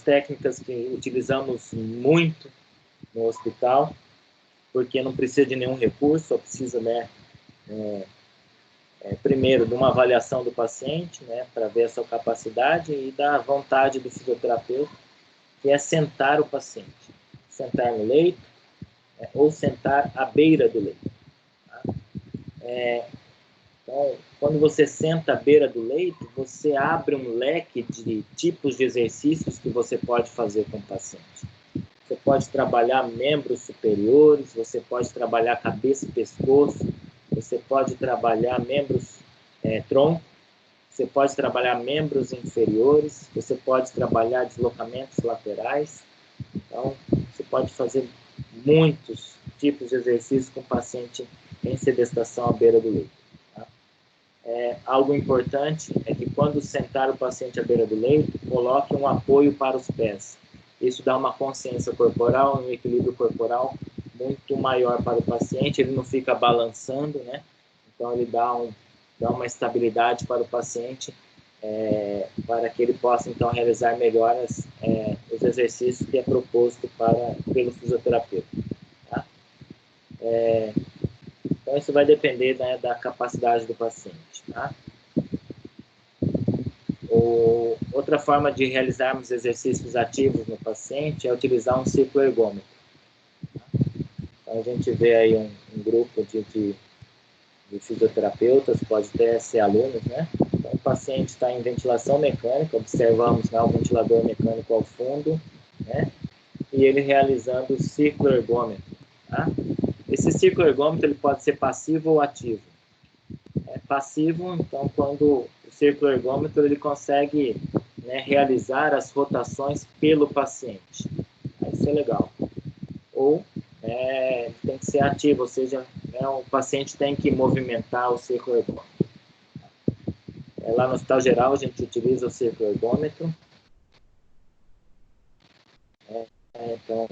técnicas que utilizamos muito no hospital, porque não precisa de nenhum recurso, só precisa, né, primeiro, de uma avaliação do paciente, né, para ver a sua capacidade e da vontade do fisioterapeuta, que é sentar o paciente. Sentar no leito, ou sentar à beira do leito. Tá? Então, quando você senta à beira do leito, você abre um leque de tipos de exercícios que você pode fazer com o paciente. Você pode trabalhar membros superiores, você pode trabalhar cabeça e pescoço, você pode trabalhar membros tronco, você pode trabalhar membros inferiores, você pode trabalhar deslocamentos laterais. Então, você pode fazer muitos tipos de exercícios com o paciente em sedestação à beira do leito. Tá? Algo importante é que quando sentar o paciente à beira do leito, coloque um apoio para os pés. Isso dá uma consciência corporal, um equilíbrio corporal muito maior para o paciente, ele não fica balançando, né? Então, ele dá uma estabilidade para o paciente, para que ele possa, então, realizar melhor os exercícios que é proposto pelo fisioterapeuta. Tá? Então, isso vai depender, né, da capacidade do paciente. Tá? Outra forma de realizarmos exercícios ativos no paciente é utilizar um cicloergômetro. Então, a gente vê aí um grupo de fisioterapeutas, pode até ser alunos, né? Então, o paciente está em ventilação mecânica, observamos, né, o ventilador mecânico ao fundo, né? E ele realizando o cicloergômetro. Tá? Esse cicloergômetro ele pode ser passivo ou ativo. Passivo, então, quando o cicloergômetro ele consegue, né, realizar as rotações pelo paciente. Isso é legal. Ou tem que ser ativo, ou seja, o paciente tem que movimentar o cicloergômetro. Lá no Hospital Geral a gente utiliza o cicloergômetro. Então,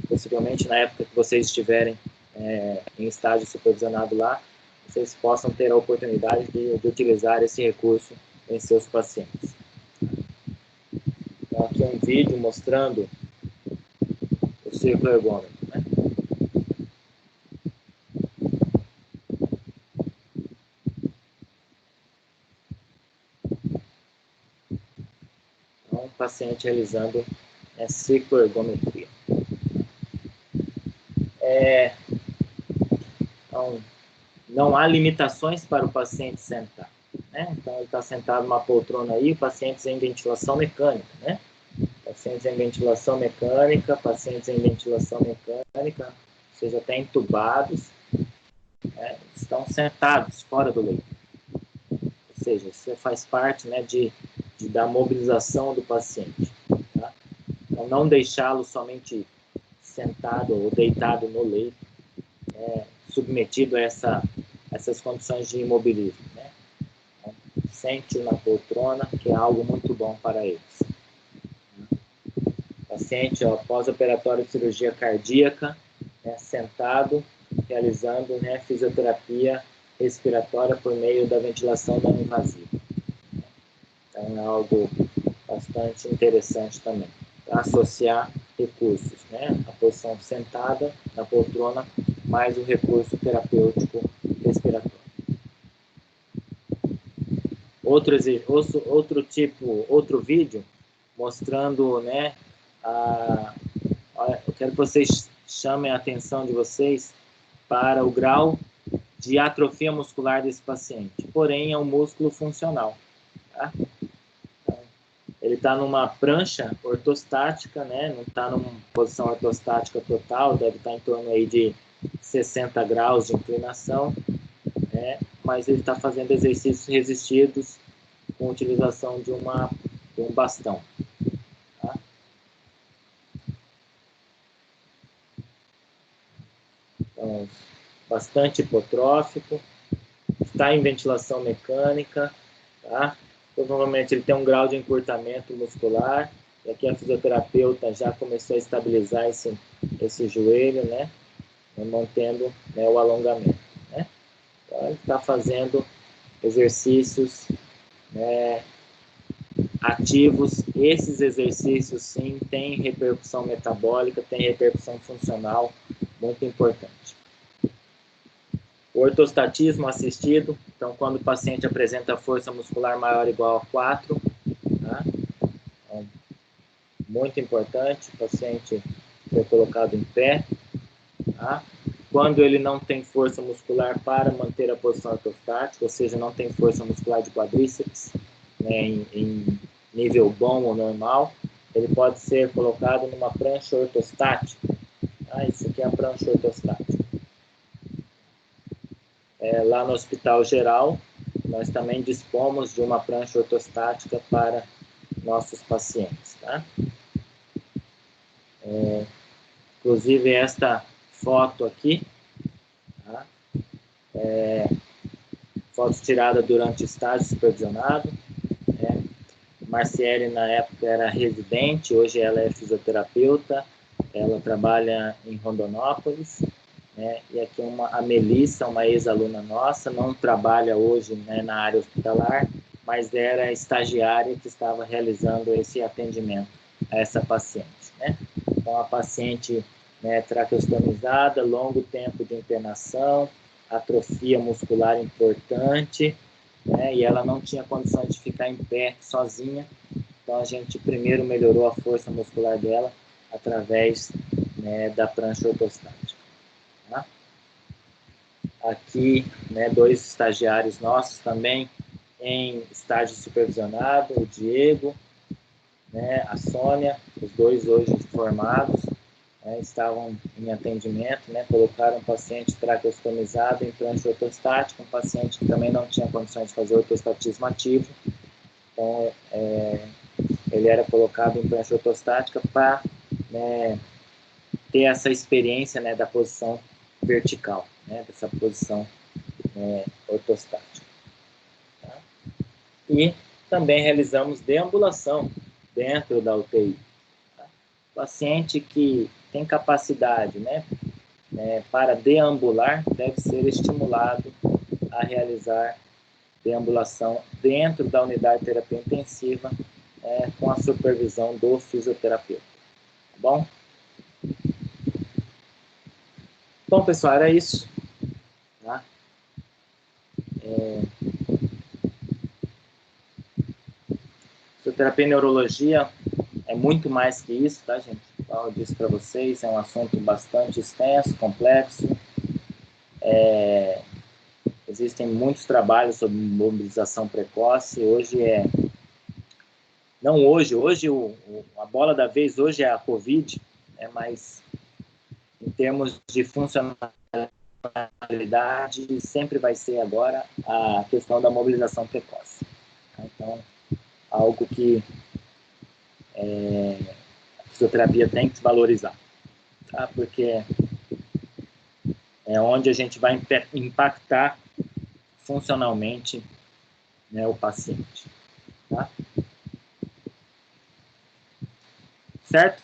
possivelmente na época que vocês estiverem em estágio supervisionado lá, vocês possam ter a oportunidade de utilizar esse recurso em seus pacientes. Então, aqui é um vídeo mostrando o cicloergômetro. Né? Então, o paciente realizando a cicloergometria. Então, não há limitações para o paciente sentar. Né? Então, ele está sentado numa poltrona aí, pacientes em ventilação mecânica. Né? Pacientes em ventilação mecânica, ou seja, até entubados, estão sentados fora do leito. Ou seja, isso faz parte, né, da mobilização do paciente. Tá? Então, não deixá-lo somente sentado ou deitado no leito, submetido a essas condições de imobilismo. Né? Então, sente-o na poltrona, que é algo muito bom para eles. Paciente pós-operatório de cirurgia cardíaca, né, sentado, realizando, né, fisioterapia respiratória por meio da ventilação não invasiva. Então, é algo bastante interessante também, para associar recursos, né, a posição sentada na poltrona, mais o recurso terapêutico respiratório. Outro vídeo mostrando, né, eu quero que vocês chamem a atenção de vocês para o grau de atrofia muscular desse paciente. Porém, é um músculo funcional. Tá? Então, ele está numa prancha ortostática, né? Não está numa posição ortostática total, deve estar em torno aí de 60 graus de inclinação, né? Mas ele está fazendo exercícios resistidos com utilização de um bastão. Então, bastante hipotrófico, está em ventilação mecânica, tá? Provavelmente ele tem um grau de encurtamento muscular, e aqui a fisioterapeuta já começou a estabilizar esse joelho, né? Mantendo, né, o alongamento. Né? Então, ele está fazendo exercícios, né, ativos. Esses exercícios, sim, têm repercussão metabólica, têm repercussão funcional muito importante. O ortostatismo assistido, então, quando o paciente apresenta força muscular maior ou igual a 4, tá? Então, muito importante, o paciente foi colocado em pé, tá? Quando ele não tem força muscular para manter a posição ortostática, ou seja, não tem força muscular de quadríceps, né, em nível bom ou normal, ele pode ser colocado numa prancha ortostática. Tá? Isso aqui é a prancha ortostática. Lá no Hospital Geral, nós também dispomos de uma prancha ortostática para nossos pacientes. Tá? Inclusive, esta foto aqui, tá? Foto tirada durante o estágio supervisionado. Marciele, na época, era residente, hoje ela é fisioterapeuta. ela trabalha em Rondonópolis, né? E aqui a Melissa, uma ex-aluna nossa, não trabalha hoje, né, na área hospitalar, mas era estagiária que estava realizando esse atendimento a essa paciente, né? Então, a paciente, né, traqueostomizada, longo tempo de internação, atrofia muscular importante, né, e ela não tinha condições de ficar em pé sozinha, então a gente primeiro melhorou a força muscular dela através, né, da prancha ortostática. Tá? Aqui, né, 2 estagiários nossos também em estágio supervisionado, o Diego, né, a Sônia, os 2 hoje formados, né, estavam em atendimento, né, colocaram um paciente traqueostomizado em prancha ortostática, um paciente que também não tinha condições de fazer ortostatismo ativo, então ele era colocado em prancha ortostática para, né, ter essa experiência, né, da posição vertical, né, dessa posição ortostática. Tá? E também realizamos deambulação dentro da UTI. Tá? Paciente que tem capacidade, né, para deambular deve ser estimulado a realizar deambulação dentro da unidade de terapia intensiva, com a supervisão do fisioterapeuta. Tá bom? Bom, pessoal, era isso. Tá? Fisioterapia e neurologia é muito mais que isso, tá, gente? Eu disse para vocês, é um assunto bastante extenso, complexo. Existem muitos trabalhos sobre mobilização precoce. Hoje não hoje, a bola da vez hoje é a COVID, né, mas em termos de funcionalidade, sempre vai ser agora a questão da mobilização precoce. Então, algo que a fisioterapia tem que valorizar, tá? Porque é onde a gente vai impactar funcionalmente, né, o paciente. Tá? Certo?